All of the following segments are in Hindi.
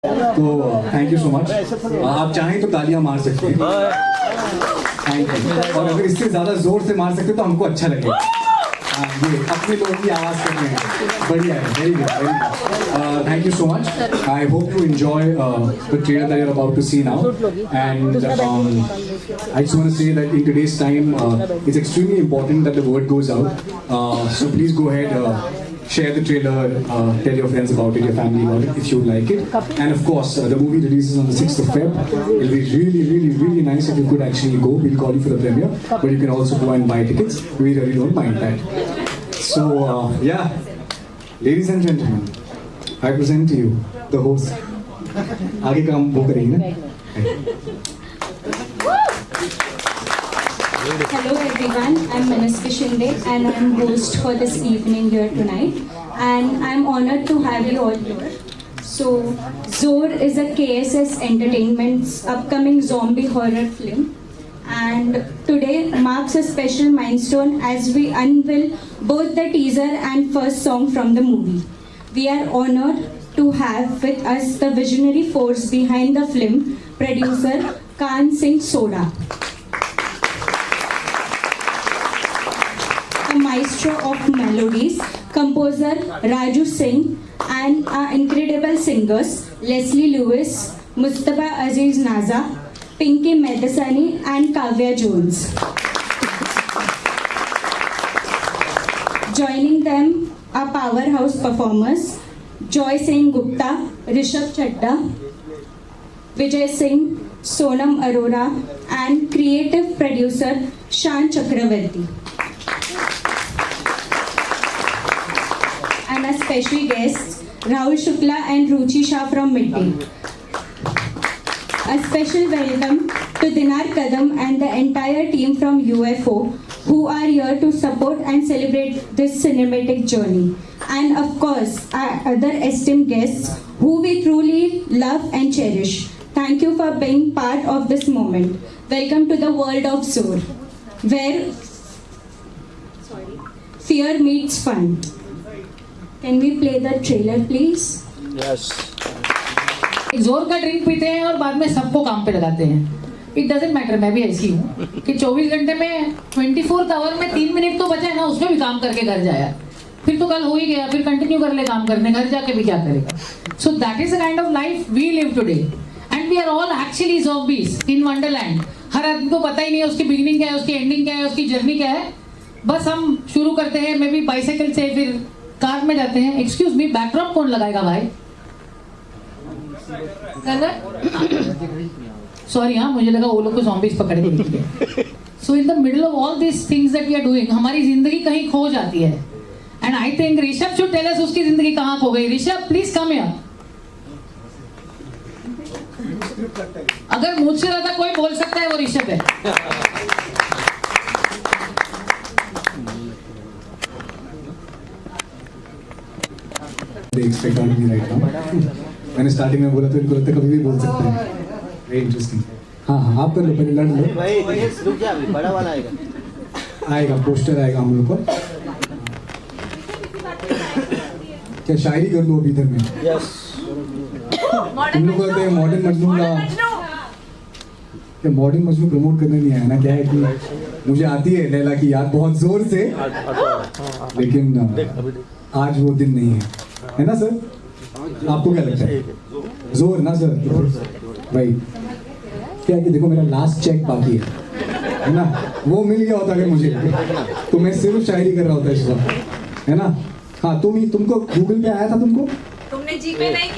तो थैंक यू सो मच। आप चाहें तो तालियां मार सकते हैं, थैंक यू। और अगर इससे ज़्यादा जोर से मार सकते तो हमको अच्छा लगेगा। ये अपने लोगों की आवाज़ कर रहे हैं, बढ़िया है, very good, very good. Thank you so much. I hope you enjoy the trailer that you're about to see now. And I just want to say that in today's time, it's extremely important that the word goes out. So please go ahead, share the trailer, tell your friends about it, your family about it, if you like it. And of course, the movie releases on the 6th of Feb. It'll be really, really, really nice if you could actually go. We'll call you for the premiere, but you can also go and buy tickets. We really don't mind that. So, yeah, ladies and gentlemen, I present to you the host. आगे का हम वो करेंगे ना? Hello everyone, I'm Manaska Shinde and I'm host for this evening here tonight, and I'm honored to have you all here. So, Zor is a KSS Entertainment's upcoming zombie horror film, and today marks a special milestone as we unveil both the teaser and first song from the movie. We are honored to have with us the visionary force behind the film, producer Khan Singh Soda, the maestro of melodies, composer Raju Singh, and our incredible singers Leslie Lewis, Mustafa Aziz Naza, Pinky Medasani, and Kavya Jones. Joining them are powerhouse performers Joy Singh Gupta, Rishabh Chadda, Vijay Singh, Sonam Arora, and creative producer Shan Chakravarti. And our special guests Rahul Shukla and Ruchi Shah from Midday. A special welcome to Dinar Kadam and the entire team from UFO, who are here to support and celebrate this cinematic journey. And of course, our other esteemed guests who we truly love and cherish. Thank you for being part of this moment. Welcome to the world of Zor, where fear meets fun. Can we play the trailer, please? Yes. जोर का ड्रिंक पीते हैं और बाद में सबको काम पे लगाते हैं। इट डजेंट मैटर, मैं भी ऐसी हूँ कि 24 घंटे में 24th आवर में 3 मिनट तो बचा है ना, उसमें भी काम करके घर जाया, फिर तो कल हो ही गया, फिर कंटिन्यू कर ले काम करने, घर जाके भी क्या करेगा। So that is the kind of life we live today, and we are all actually zombies in wonderland. हर आदमी को पता ही नहीं है उसकी बिगिनिंग क्या है, उसकी एंडिंग क्या है, उसकी जर्नी क्या है। बस हम शुरू करते हैं, मे बी बाइसाइकिल से, फिर कार में जाते हैं। एक्सक्यूज मी, बैकड्रॉप कौन लगाएगा भाई? सॉरी, हाँ, मुझे लगा वो लोग को ज़ॉम्बीज पकड़ के लेके। So in the middle of all this things that we are doing, हमारी जिंदगी कहीं खो जाती है। And I think Rishabh should tell us उसकी जिंदगी कहाँ खो गई। Rishabh, please come here. अगर मुझसे ज्यादा कोई बोल सकता है वो ऋषभ है। Expect on me right now. मैंने स्टार्टिंग में बोला तो इनको लगता है कभी भी बोल सकते हैं। Very interesting. हाँ हाँ, आप कर लो, पहले लड़ लो। भाई रुक जा, अभी बड़ा वाला आएगा। आएगा, पोस्टर आएगा हम लोग को। क्या शायरी कर दो अभी इधर में? यस। तुम लोग कहते हैं मॉडर्न मजनू का, क्या मॉडर्न मजनू प्रमोट करने नहीं आया ना? क्या है कि मुझे आती है लैला की याद बहुत जोर से, लेकिन आज वो दिन नहीं है ना सर? आपको क्या लगता है? जोर ना सर भाई? क्या है कि देखो, मेरा लास्ट चेक बाकी है ना, वो मिल गया होता अगर मुझे, तो मैं सिर्फ शायरी कर रहा होता इस वक्त, है ना? हाँ, तुमको गूगल पे आया था, तुमने जीपे नहीं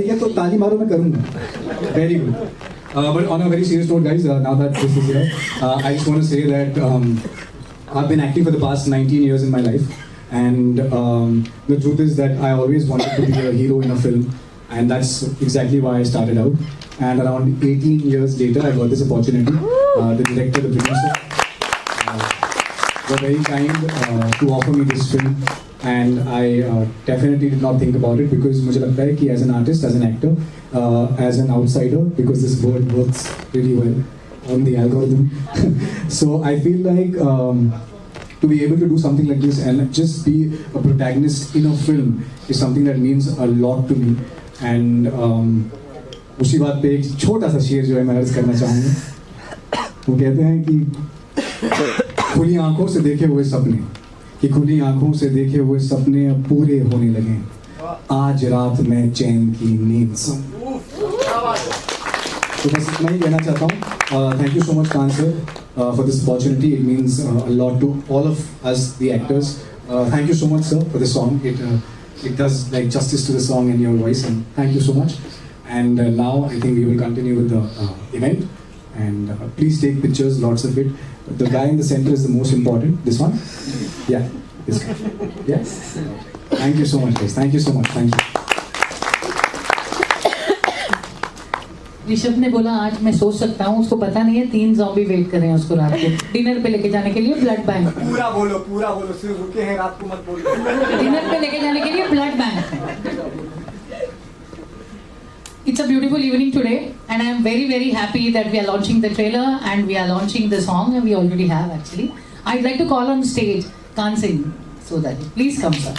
किया तो ताली मारो, मैं करूँगा। Very good. But on a very serious note, guys, now that this is here, I just want to say that I've been acting for the past 19 years in my life, and the truth is that I always wanted to be a hero in a film, and that's exactly why I started out. And around 18 years later, I got this opportunity. The director, the producer, were very kind to offer me this film, and I definitely did not think about it, because मुझे लगता है कि as an artist, as an actor, as an outsider, because this word works really well on the algorithm. So I feel like to be able to do something like this and just be a protagonist in a film is something that means a lot to me. And उसी बात पे एक छोटा सा शेर जो है मैं अर्ज करना चाहूँगा। वो कहते हैं कि खुली आंखों से देखे हुए सपने, कि खुली आंखों से देखे हुए सपने अब पूरे होने लगे, आज रात में चैन की नींद सोऊं। तो बस इतना ही कहना चाहता हूँ। Thank you so much Khan sir for this opportunity. It means a lot to all of us, the actors. Thank you so much, sir, for the song. It does like justice to the song and your voice, and thank you so much. And now I think we will continue with the event. And please take pictures, lots of it. The guy in the center is the most important. This one, yeah, this guy. Yeah. Thank you so much, guys. Thank you so much. Thank you. Rishabh ने बोला आज मैं सोच सकता हूँ, उसको पता नहीं है 3 ज़ॉम्बी वेट कर रहे हैं उसको रात को डिनर पे लेके जाने के लिए ब्लड बैंक। पूरा बोलो सिर्फ रुके हैं, रात को मत बोलो। डिनर पे लेके जाने के लिए blood bank. It's a beautiful evening today and I am very very happy that we are launching the trailer and we are launching the song and we already have actually. I'd like to call on stage Kaan Singh Sodari. Please come sir.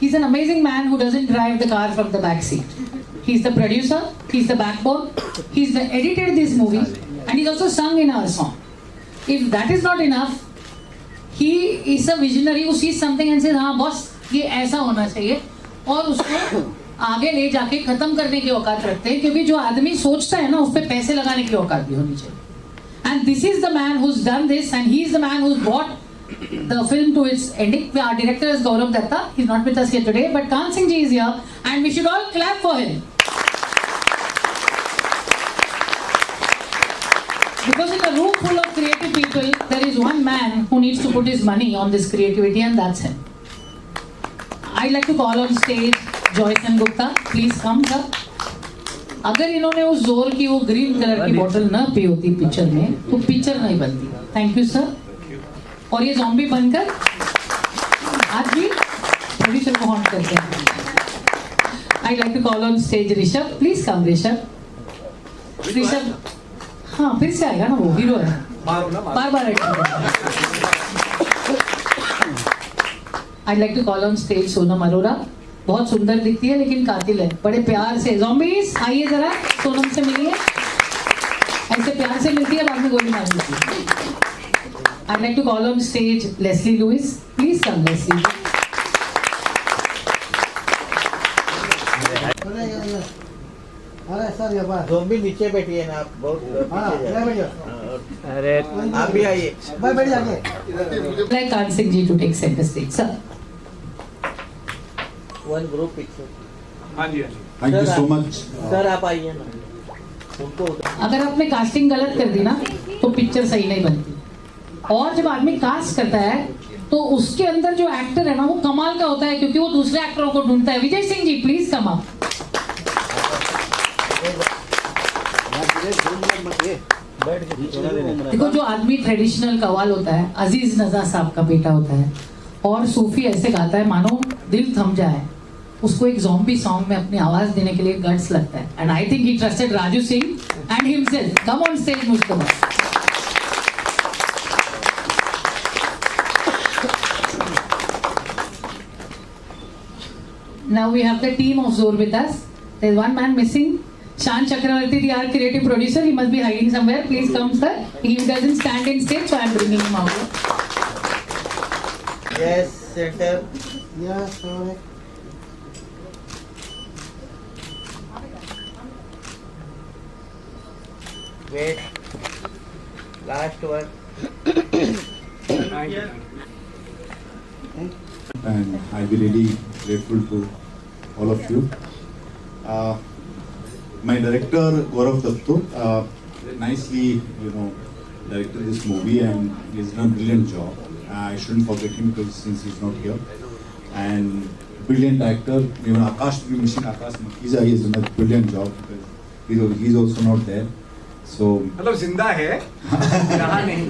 He's an amazing man who doesn't drive the car from the back seat. He's the producer, he's the backbone, he's the edited this movie, and he's also sung in our song. If that is not enough, he is a visionary who sees something and says, हाँ बॉस ये ऐसा होना चाहिए, और उसको आगे ले जाके खत्म करने की औकात रखते हैं, क्योंकि जो आदमी सोचता है ना उस पर पैसे लगाने की औकात भी होनी चाहिए. And this is the man who's done this, and he's the man who's brought the film to its ending. Our director is Gaurav Datta. He's not with us here today, but Kaan Singh ji is here, and we should all clap for him. Because in a room full of creative people, there is one man who needs to put his money on this creativity, and that's him. I'd like to call on stage Joyson Gupta. Please come, sir. अगर इन्होंने उस जोर की वो ग्रीन कलर की बोतल न पी होती पिक्चर में, तो पिक्चर नहीं बनती. Thank you sir. और ये ज़ॉम्बी बनकर आज भी प्रोड्यूसर को हॉन्ट करते हैं. I like to call on stage Rishabh. Please come Rishabh. Rishabh हाँ फिर से आएगा ना, वो हीरो है, बार बार I like to call on stage Sonam Arora. बहुत सुंदर दिखती है लेकिन कातिल है. बड़े प्यार से ज़ॉम्बीज आइए जरा सोनम से मिलिए. ऐसे प्यार से मिलती है, बाद में गोली मार देती है. I'd like to call on stage Leslie Lewis. Please come, Leslie. अरे सर ये बात ज़ॉम्बी नीचे बैठी है ना, आप बहुत अरे आप भी आइए. भाई बैठ जाइए. Like Kaan Singh ji to take center stage, sir. One group picture. हाँ जी. Thank you so much. Sir आप आइए ना. उनको अगर आपने कास्टिंग गलत कर दी ना तो पिक्चर सही नहीं बनती. और जब आदमी कास्ट करता है तो उसके अंदर जो एक्टर है ना वो कमाल का होता है, क्योंकि वो दूसरे एक्टरों को ढूंढता है. Vijay Singh ji please come up. देखो जो आदमी ट्रेडिशनल कव्वाल होता है, अजीज नजा साहब का बेटा होता है, और सूफी ऐसे गाता है मानो दिल थम जाए, उसको एक ज़ॉम्बी सॉन्ग में अपनी आवाज देने के लिए गट्स लगता है. And I think he trusted Raju Singh and himself. Come on stage मुझको. Now we have the team of Zor with us. There's one man missing. Shan Chakravarti, the art creative producer. He must be hiding somewhere. Please come, sir. He doesn't stand in stage, so I'm bringing him out. yes center. Yes sorry. Wait. Last one. And I'll be really grateful to all of you. My director Gaurav Datta nicely, directed this movie and he's done a brilliant job. I shouldn't forget him because since he's not here. And brilliant actor, even Akash to be missing. Akash Makiza, he has done a brilliant job because he's also not there. So मतलब जिंदा है, यहाँ नहीं.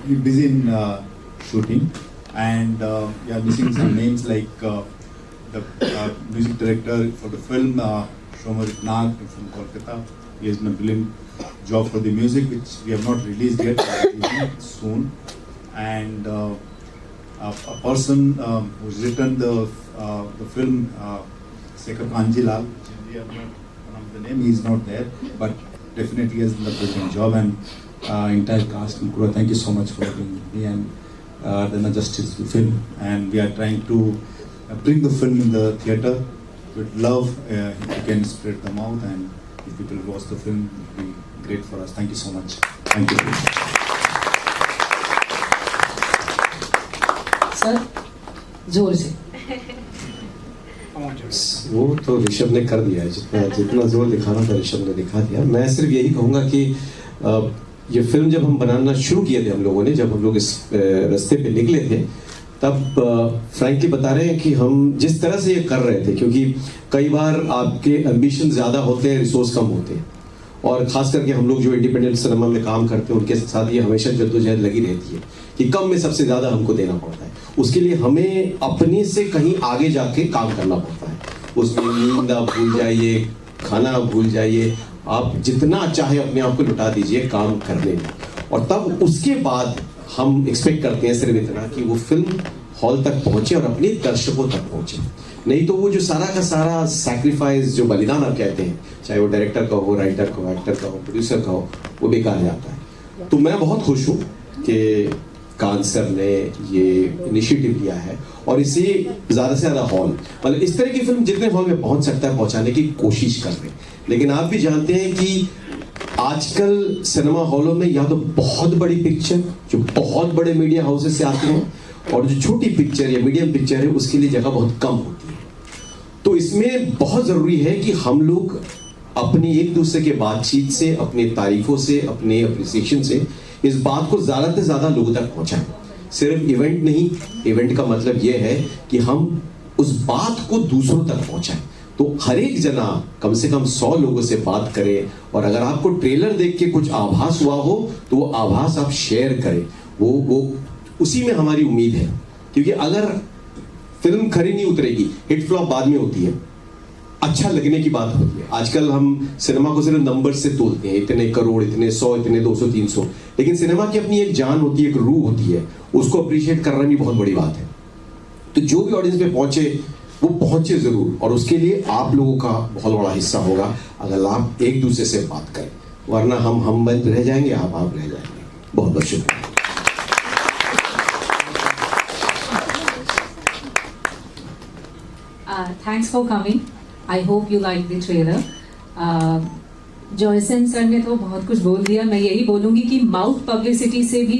he's busy in shooting. And we are missing some names like the music director for the film, Shomarit Nag from Kolkata. He has done a brilliant job for the music, which we have not released yet, soon. And a person who's written the film, Sekhar Kanjilal. One of the name, he's not there, but definitely has done a brilliant job, and entire cast and crew. Thank you so much for being with me and done a justice to the film. And we are trying to bring the film in the theatre with love. If you can spread them out, and if people watch the film, it will be great for us. Thank you so much. Thank you. Sir जोर से वो तो ऋषभ ने कर दिया है, जितना जोर दिखाना था ऋषभ ने दिखा दिया। मैं सिर्फ यही कहूँगा कि ये फिल्म जब हम बनाना शुरू किए थे हम लोगों ने, जब हम लोग इस रास्ते पे निकले थे, तब फ्रैंकली बता रहे हैं कि हम जिस तरह से ये कर रहे थे, क्योंकि कई बार आपके एम्बिशन ज़्यादा होते हैं, रिसोर्स कम होते हैं, और ख़ास करके हम लोग जो इंडिपेंडेंट सिनेमा में काम करते हैं उनके साथ ये हमेशा जद्दोजहद लगी रहती है कि कम में सबसे ज़्यादा हमको देना पड़ता है। उसके लिए हमें अपने से कहीं आगे जाके काम करना पड़ता है। उसमें नींद आप भूल जाइए, खाना आप भूल जाइए, आप जितना चाहे अपने आप को लुटा दीजिए काम करने में, और तब उसके बाद हम एक्सपेक्ट करते हैं सिर्फ इतना कि वो फिल्म हॉल तक पहुंचे और अपने दर्शकों तक पहुंचे। नहीं तो वो जो सारा का सारा सैक्रिफाइस, जो बलिदान आप कहते हैं, चाहे वो डायरेक्टर का हो, राइटर का हो, एक्टर का हो, प्रोड्यूसर का हो, वो बेकार जाता है। तो मैं बहुत खुश हूँ कि कान सर ने ये इनिशिएटिव लिया है और इसे ज़्यादा से ज़्यादा हॉल, मतलब इस तरह की फिल्म जितने हॉल में पहुंच सकता है पहुंचाने की कोशिश कर रहे हैं। लेकिन आप भी जानते हैं कि आजकल सिनेमा हॉलों में या तो बहुत बड़ी पिक्चर जो बहुत बड़े मीडिया हाउसेस से आती हैं, और जो छोटी पिक्चर या मीडियम पिक्चर है उसके लिए जगह बहुत कम होती है। तो इसमें बहुत ज़रूरी है कि हम लोग अपनी एक दूसरे के बातचीत से, अपनी तारीफों से, अपने अप्रिसिएशन से इस बात को ज़्यादा से ज़्यादा लोगों तक पहुंचाएं। सिर्फ इवेंट नहीं, इवेंट का मतलब ये है कि हम उस बात को दूसरों तक पहुंचाएं। तो हर एक जना कम से कम 100 लोगों से बात करे, और अगर आपको ट्रेलर देख के कुछ आभास हुआ हो तो वो आभास आप शेयर करें। वो उसी में हमारी उम्मीद है, क्योंकि अगर फिल्म खरी नहीं उतरेगी, हिट फ्लॉप बाद में होती है, अच्छा लगने की बात होती है। आजकल हम सिनेमा को सिर्फ नंबर से तोलते हैं, इतने करोड़, इतने 100, इतने 200, 300, लेकिन सिनेमा की अपनी एक जान होती है, एक रूह होती है, उसको अप्रिशिएट करना भी बहुत बड़ी बात है। तो जो भी ऑडियंस पे पहुंचे वो पहुंचे जरूर, और उसके लिए आप लोगों का बहुत बड़ा हिस्सा होगा अगर आप एक दूसरे से बात करें, वरना हम बंद रह जाएंगे, आप रह जाएंगे। बहुत बहुत शुक्रिया। Thanks for coming. I hope you like the trailer. जॉयसन sir ने तो बहुत कुछ बोल दिया। मैं यही बोलूँगी कि माउथ पब्लिसिटी से भी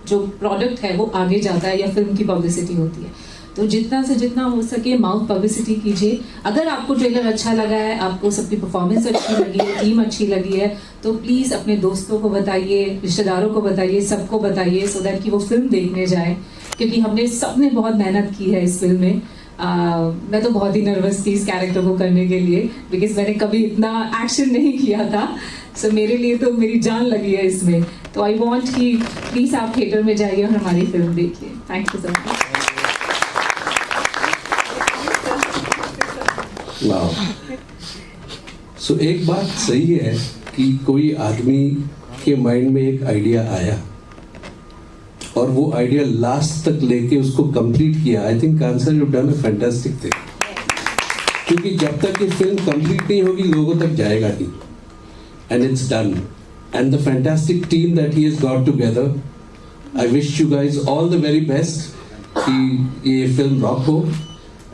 जो प्रोडक्ट है वो आगे जाता है, या फिल्म की पब्लिसिटी होती है। तो जितना से जितना हो सके माउथ पब्लिसिटी कीजिए। अगर आपको ट्रेलर अच्छा लगा है, आपको सबकी परफॉर्मेंस अच्छी लगी है, टीम अच्छी लगी है, तो प्लीज़ अपने दोस्तों को बताइए, रिश्तेदारों को बताइए, सबको बताइए, सो दैट कि वो फिल्म देखने जाए। क्योंकि हमने सबने बहुत मेहनत की है इस फिल्म में। मैं तो बहुत ही नर्वस थी इस कैरेक्टर को करने के लिए, बिकॉज मैंने कभी इतना एक्शन नहीं किया था। सो मेरे लिए तो मेरी जान लगी है इसमें। तो आई वॉन्ट कि प्लीज़ आप थिएटर में जाइए और हमारी फिल्म देखिए। Thank you so much. So एक बात सही है कि कोई आदमी के माइंड में एक आइडिया आया और वो आइडिया लास्ट तक लेके उसको कंप्लीट किया। आई थिंक कांसर you done a fantastic thing, क्योंकि जब तक ये फिल्म कंप्लीट नहीं होगी लोगों तक जाएगा नहीं, and it's done, and the fantastic team that he has got together, I wish you guys all the very best कि ये फिल्म रॉक हो।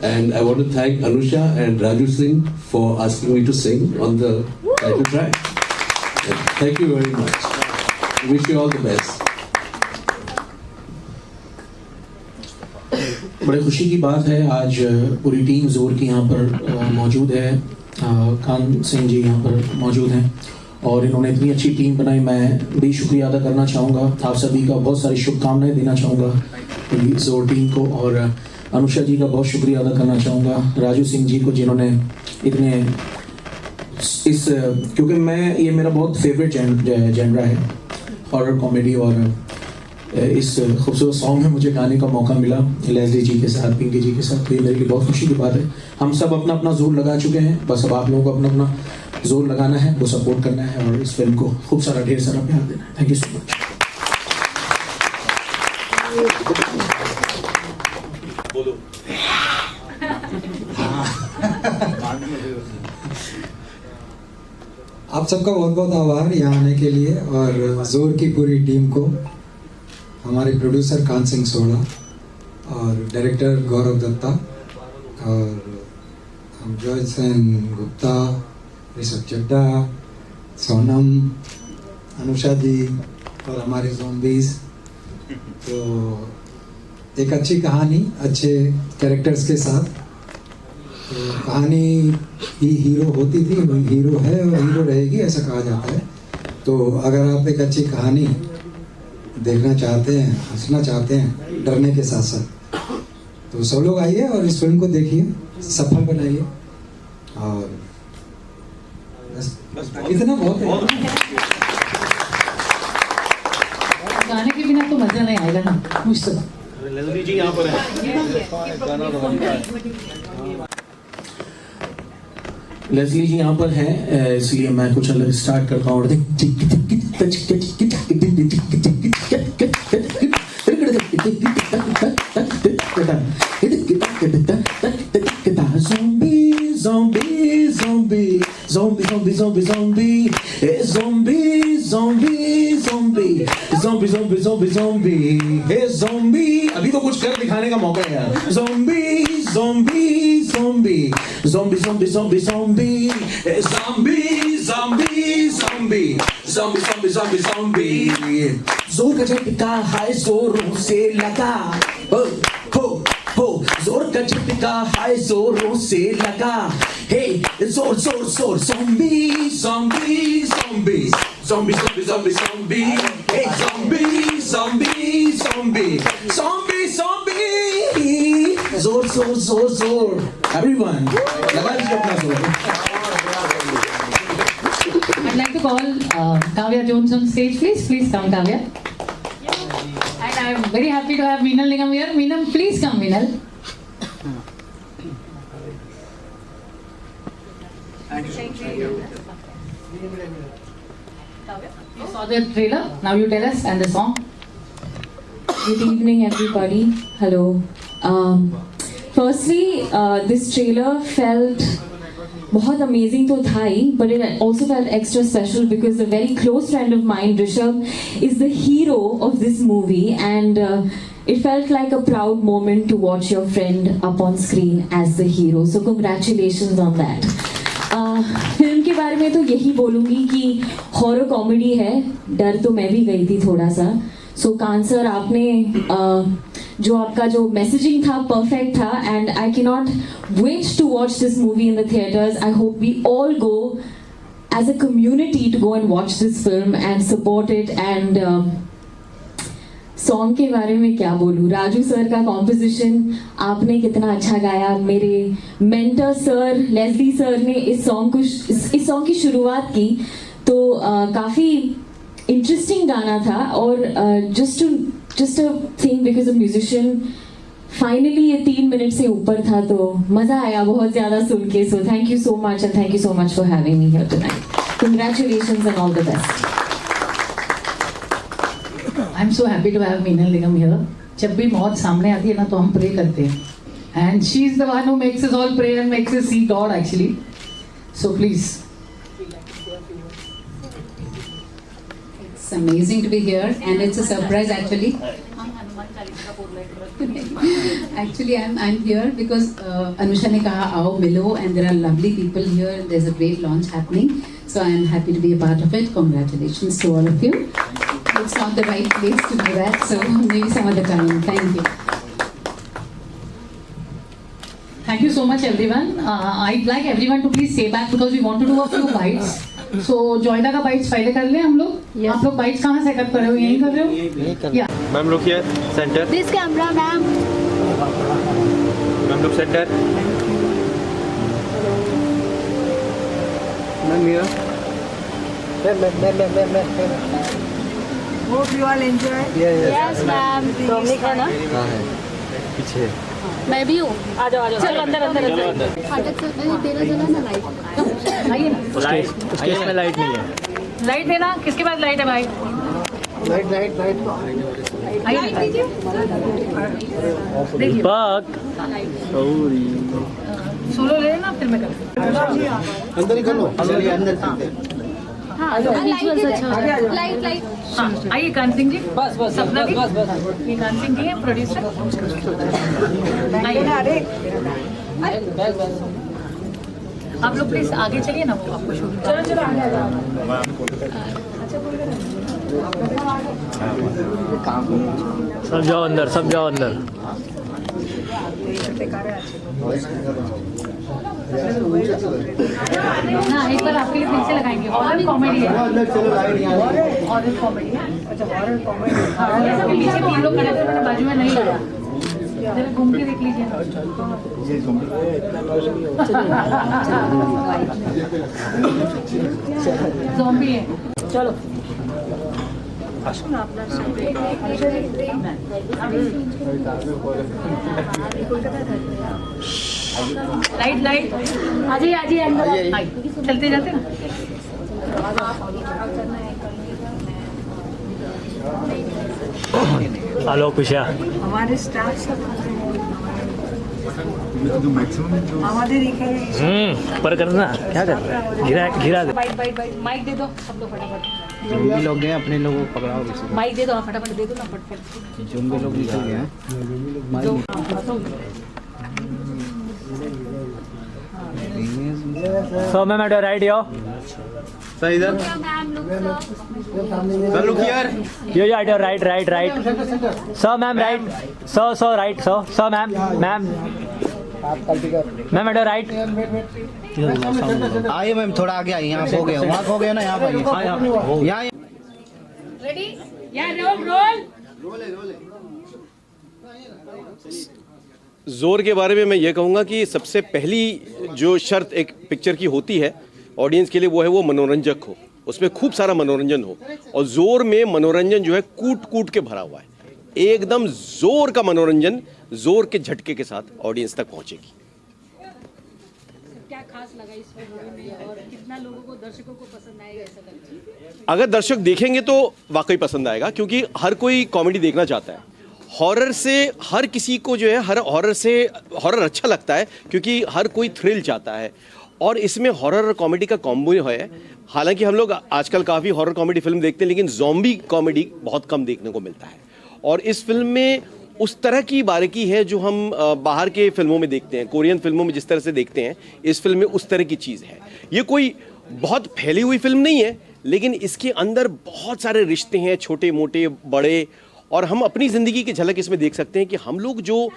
And I want to thank Anusha and Raju Singh for asking me to sing on the title track. Thank you very much, wish you all the best. बड़े खुशी की बात है, आज पूरी टीम जोर की यहाँ पर मौजूद है। कान सिंह जी यहाँ पर मौजूद हैं और इन्होंने इतनी अच्छी टीम बनाई। मैं भी शुक्रिया अदा करना चाहूँगा, आप सभी का बहुत सारी शुभकामनाएं देना चाहूँगा जोर टीम को, और अनुषा जी का बहुत शुक्रिया अदा करना चाहूँगा, राजू सिंह जी को जिन्होंने इतने इस क्योंकि ये मेरा बहुत फेवरेट जेनरा है हॉरर कॉमेडी, और इस खूबसूरत सॉन्ग में मुझे गाने का मौका मिला लेस्ली जी के साथ, पिंकी जी के साथ। तो ये मेरे लिए बहुत खुशी की बात है। हम सब अपना अपना जोर लगा चुके हैं, बस अब आप लोगों को अपना अपना जोर लगाना है, वो सपोर्ट करना है और इस फिल्म को खूब सारा ढेर सारा प्यार देना है। Thank you so much. आप सबका बहुत बहुत आभार यहाँ आने के लिए, और जोर की पूरी टीम को, हमारे प्रोड्यूसर कान सिंह सोढ़ा और डायरेक्टर गौरव दत्ता और हम जॉय सेन गुप्ता, ऋषभ चड्डा, सोनम, अनुषा जी और हमारे ज़ॉम्बीज़। तो एक अच्छी कहानी अच्छे कैरेक्टर्स के साथ, तो कहानी ही हीरो होती थी, वही हीरो है और हीरो रहेगी ऐसा कहा जाता है। तो अगर आप एक अच्छी कहानी देखना चाहते हैं, हंसना चाहते हैं डरने के साथ साथ, तो सब लोग आइए और इस फिल्म को देखिए, सफल बनाइए। और बस इतना बहुत है। गाने के बिना तो मजा नहीं आएगा ना मुझसे। लेस्ली जी यहाँ पर हैं। लेस्ली जी यहाँ पर हैं, इसलिए मैं कुछ अलग स्टार्ट करता हूँ। Zombie, zombie, zombie, zombie, zombie, zombie, hey zombie, zombie, zombie, zombie, zombie, zombie, zombie, hey zombie। अभी तो कुछ कर दिखाने का मौका है यार। Zombie, zombie, zombie, zombie, zombie, zombie, zombie, hey zombie, zombie, zombie, zombie, zombie, zombie, zombie। जोर का झटका हाय जोरों से लगा, हो हो हो, जोर का झटका हाय जोरों से लगा, हे जोर जोर जोर, zombie zombie zombie zombie zombie zombie zombie, hey zombie zombie zombie zombie zombie, जोर जोर जोर जोर, एवरीवन लगा लीजिए अपना जोर। I'd like to call Kavya Jones on stage, please. Please come, Kavya. And I'm very happy to have Meenal Nigam here. Meenal, please come, Meenal. Thank you. You saw the trailer. Now you tell us and the song. Good evening, everybody. Hello. Firstly, this trailer felt बहुत अमेजिंग तो था ही, but it also felt extra special because a very close friend of mine, Rishabh, is the hero of this movie, and it felt like a proud moment to watch your friend up on screen as the hero. So congratulations on that. Film के बारे में तो यही बोलूँगी कि हॉरर कॉमेडी है, डर तो मैं भी गई थी थोड़ा सा। सो कान सर, आपने जो आपका जो मैसेजिंग था परफेक्ट था, and I can not wait to watch this movie in the theatres. I hope we all go as a community to go and watch this film and support it. And song के बारे में क्या बोलूँ, राजू सर का कॉम्पोजिशन आपने कितना अच्छा गाया। मेरे मेंटर सर लेस्ली सर ने इस सॉन्ग की शुरुआत की, तो काफ़ी इंटरेस्टिंग गाना था। और just a thing because a musician, finally ये 3 मिनट से ऊपर था, तो मज़ा आया बहुत ज़्यादा सुन के। सो thank you so much, and thank you so much for having me here tonight. Congratulations and all the best. I'm so happy to have Meenal Nigam here. जब भी मौत सामने आती है ना तो हम प्रे करते हैं, and she is the one who makes us all pray and makes us see God actually. So please. It's amazing to be here, and it's a surprise actually. Actually, I'm here because Anusha ने कहा आओ मिलो, and there are lovely people here. There's a great launch happening, so I am happy to be a part of it. Congratulations to all of you. It's not the right place to do that, so maybe some other time. Thank you. Thank you so much everyone. I'd like everyone to please stay back because we want to do a few bites. So जोइदा का bites पहले कर लें हम लोग। आप लोग bites कहाँ से कर रहे हो? यहीं कर रहे हो? Yeah. Ma'am look here, center. This camera, ma'am. Ma'am look center. Ma'am here. Ma'am. Hope you all enjoy. Yes, ma'am. Dominic है ना? हाँ है. पीछे. मैं भी हूँ। आ जाओ। चलो अंदर। फाटक से पहले तेरा जला ना लाइट। आइए ना। उसके इसमें लाइट नहीं है। लाइट देना, किसके पास लाइट है भाई? लाइट. आइए ना। Fuck. Sorry. सोलो ले लेना फिर मैं करूँगा। अंदर ही कर लो, चलिए अंदर चलते हैं। हाँ लाइट अच्छा लाइट लाइट हाँ आइए कान सिंह जी, बस बस सपना भी, ये कान सिंह जी हैं प्रोड्यूसर। आइए आप लोग प्लीज आगे चलिए ना, वो आपको शूट चलो चलो सब जाओ अंदर, सब जाओ अंदर। ना एक बार आपके लिए फिर से लगाएंगे। हॉरर कॉमेडी है, हॉरर कॉमेडी है। अच्छा हॉरर कॉमेडी, हाँ पीछे 3 लोग खड़े थे, मैंने बाजू में नहीं लगाया, जरा घूम के देख लीजिए। ज़ॉम्बी है, चलो लाइट लाइट आ जाइए अंदर, चलते जाते ना। हेलो खुशिया, हमारे स्टाफ सब हमारे पर करना क्या कर रहा है, गिरा दे। बाइट माइक दे दो सब लोग फटाफट। जुम्बी लोग गए, अपने लोगों को पकड़ाओ। माइक दे दो फटाफट, दे दो ना फटाफट। जुम्बी लोग निकल गए हैं। So ma'am at your right yo. Sir इधर. Sir look here. Yo at your right. Sir ma'am right. Sir right. Sir ma'am. Ma'am at your right. आइए मैम, थोड़ा आगे आइए। यहाँ हो गया, वहाँ हो गया ना, यहाँ आइए। यहाँ रेडी या रोल। जोर के बारे में मैं ये कहूँगा कि सबसे पहली जो शर्त एक पिक्चर की होती है ऑडियंस के लिए, वो है वो मनोरंजक हो, उसमें खूब सारा मनोरंजन हो। और जोर में मनोरंजन जो है कूट कूट के भरा हुआ है, एकदम जोर का मनोरंजन जोर के झटके के साथ ऑडियंस तक पहुंचेगी। क्या खास लगा इस फिल्म में और कितना लोगों को, दर्शकों को पसंद आएगा ऐसा लगता है? अगर दर्शक देखेंगे तो वाकई पसंद आएगा, क्योंकि हर कोई कॉमेडी देखना चाहता है। हॉरर से हर किसी को जो है, हॉरर अच्छा लगता है, क्योंकि हर कोई थ्रिल चाहता है। और इसमें हॉरर और कॉमेडी का कॉम्बो है। हालांकि हम लोग आजकल काफ़ी हॉरर कॉमेडी फिल्म देखते हैं, लेकिन ज़ॉम्बी कॉमेडी बहुत कम देखने को मिलता है। और इस फिल्म में उस तरह की बारीकी है जो हम बाहर के फिल्मों में देखते हैं, कोरियन फिल्मों में जिस तरह से देखते हैं, इस फिल्म में उस तरह की चीज़ है। ये कोई बहुत फैली हुई फिल्म नहीं है, लेकिन इसके अंदर बहुत सारे रिश्ते हैं, छोटे मोटे बड़े। और हम अपनी ज़िंदगी की झलक इसमें देख सकते हैं कि हम लोग जो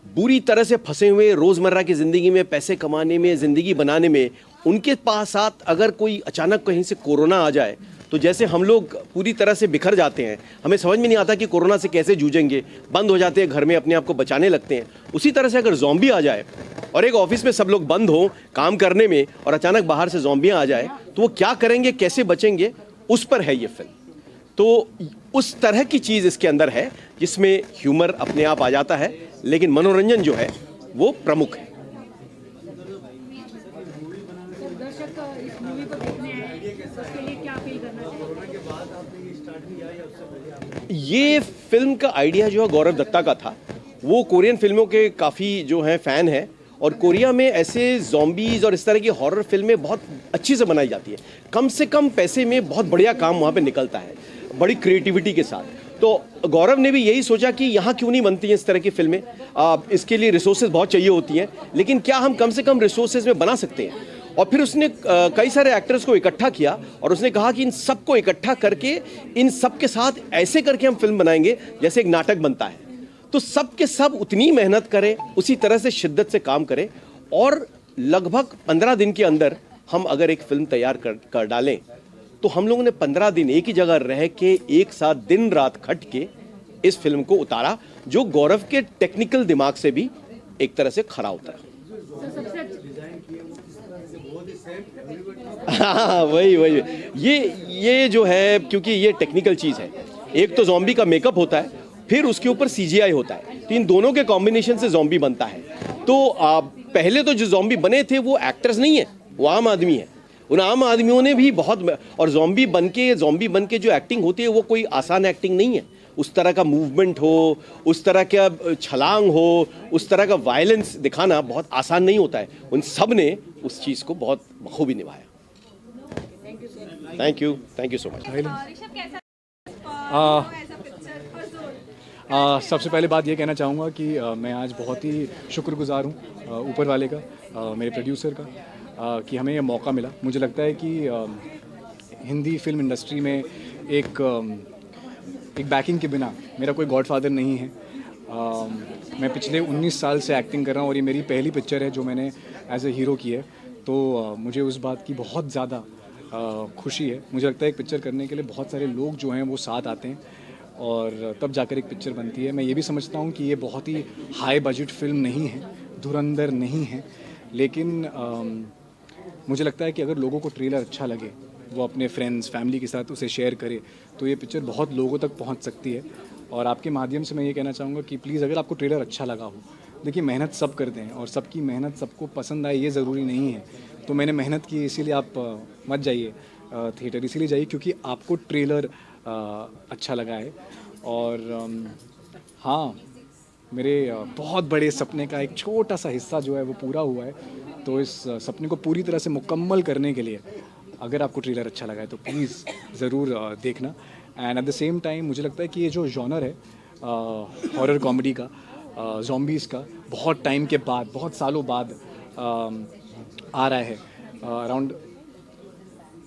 बुरी तरह से फंसे हुए रोज़मर्रा की ज़िंदगी में, पैसे कमाने में, ज़िंदगी बनाने में, उनके पास साथ अगर कोई अचानक कहीं से कोरोना आ जाए तो जैसे हम लोग पूरी तरह से बिखर जाते हैं, हमें समझ में नहीं आता कि कोरोना से कैसे जूझेंगे, बंद हो जाते हैं घर में, अपने आप को बचाने लगते हैं। उसी तरह से अगर ज़ॉम्बी आ जाए और एक ऑफिस में सब लोग बंद हो काम करने में, और अचानक बाहर से ज़ॉम्बियाँ आ जाए, तो वो क्या करेंगे, कैसे बचेंगे, उस पर है ये फिल्म। तो उस तरह की चीज़ इसके अंदर है जिसमें ह्यूमर अपने आप आ जाता है, लेकिन मनोरंजन जो है वो प्रमुख है। ये फिल्म का आइडिया जो है गौरव दत्ता का था। वो कोरियन फिल्मों के काफ़ी जो हैं फ़ैन हैं, और कोरिया में ऐसे ज़ॉम्बीज़ और इस तरह की हॉरर फिल्में बहुत अच्छी से बनाई जाती है। कम से कम पैसे में बहुत बढ़िया काम वहाँ पे निकलता है, बड़ी क्रिएटिविटी के साथ। तो गौरव ने भी यही सोचा कि यहाँ क्यों नहीं बनती हैं इस तरह की फिल्में। इसके लिए रिसोर्सेज बहुत चाहिए होती हैं, लेकिन क्या हम कम से कम रिसोर्सेज में बना सकते हैं। और फिर उसने कई सारे एक्टर्स को इकट्ठा किया और उसने कहा कि इन सब को इकट्ठा करके, इन सब के साथ ऐसे करके हम फिल्म बनाएंगे जैसे एक नाटक बनता है। तो सब के सब उतनी मेहनत करें, उसी तरह से शिद्दत से काम करें, और लगभग 15 दिन के अंदर हम अगर एक फिल्म तैयार कर डालें, तो हम लोगों ने 15 दिन एक ही जगह रह के, एक साथ दिन रात खट के इस फिल्म को उतारा, जो गौरव के टेक्निकल दिमाग से भी एक तरह से खरा उतरा। हाँ वही ये जो है, क्योंकि ये टेक्निकल चीज़ है। एक तो ज़ॉम्बी का मेकअप होता है, फिर उसके ऊपर CGI होता है, तो इन दोनों के कॉम्बिनेशन से ज़ॉम्बी बनता है। तो पहले तो जो ज़ॉम्बी बने थे वो एक्टर्स नहीं है, वो आम आदमी है। उन आम आदमियों ने भी बहुत, और ज़ॉम्बी बन के जो एक्टिंग होती है वो कोई आसान एक्टिंग नहीं है, उस तरह का मूवमेंट हो, उस तरह का छलांग हो, उस तरह का वायलेंस दिखाना बहुत आसान नहीं होता है। उन सब ने उस चीज़ को बहुत बखूबी निभाया। Thank you so much. सबसे पहले बात ये कहना चाहूँगा कि मैं आज बहुत ही शुक्रगुजार हूँ ऊपर वाले का, मेरे प्रोड्यूसर का, कि हमें ये मौका मिला। मुझे लगता है कि हिंदी फिल्म इंडस्ट्री में एक बैकिंग के बिना मेरा कोई गॉडफादर नहीं है। मैं पिछले 19 साल से एक्टिंग कर रहा हूँ और ये मेरी पहली पिक्चर है जो मैंने एज ए हीरो की है, तो मुझे उस बात की बहुत ज़्यादा खुशी है। मुझे लगता है एक पिक्चर करने के लिए बहुत सारे लोग जो हैं वो साथ आते हैं और तब जाकर एक पिक्चर बनती है। मैं ये भी समझता हूँ कि ये बहुत ही हाई बजट फिल्म नहीं है, धुरंधर नहीं है, लेकिन मुझे लगता है कि अगर लोगों को ट्रेलर अच्छा लगे, वो अपने फ्रेंड्स फैमिली के साथ उसे शेयर करे, तो ये पिक्चर बहुत लोगों तक पहुंच सकती है। और आपके माध्यम से मैं ये कहना चाहूँगा कि प्लीज़ अगर आपको ट्रेलर अच्छा लगा हो, देखिए मेहनत सब करते हैं और सबकी मेहनत सबको पसंद आए ये ज़रूरी नहीं है। तो मैंने मेहनत की, इसीलिए आप मत जाइए थिएटर, इसीलिए जाइए क्योंकि आपको ट्रेलर अच्छा लगा है। और हाँ, मेरे बहुत बड़े सपने का एक छोटा सा हिस्सा जो है वो पूरा हुआ है, तो इस सपने को पूरी तरह से मुकम्मल करने के लिए अगर आपको ट्रेलर अच्छा लगा है तो प्लीज़ ज़रूर देखना। And at the same time मुझे लगता है कि ये जो जॉनर है हॉरर कॉमेडी का, ज़ॉम्बीज़ का, बहुत टाइम के बाद, बहुत सालों बाद आ रहा है।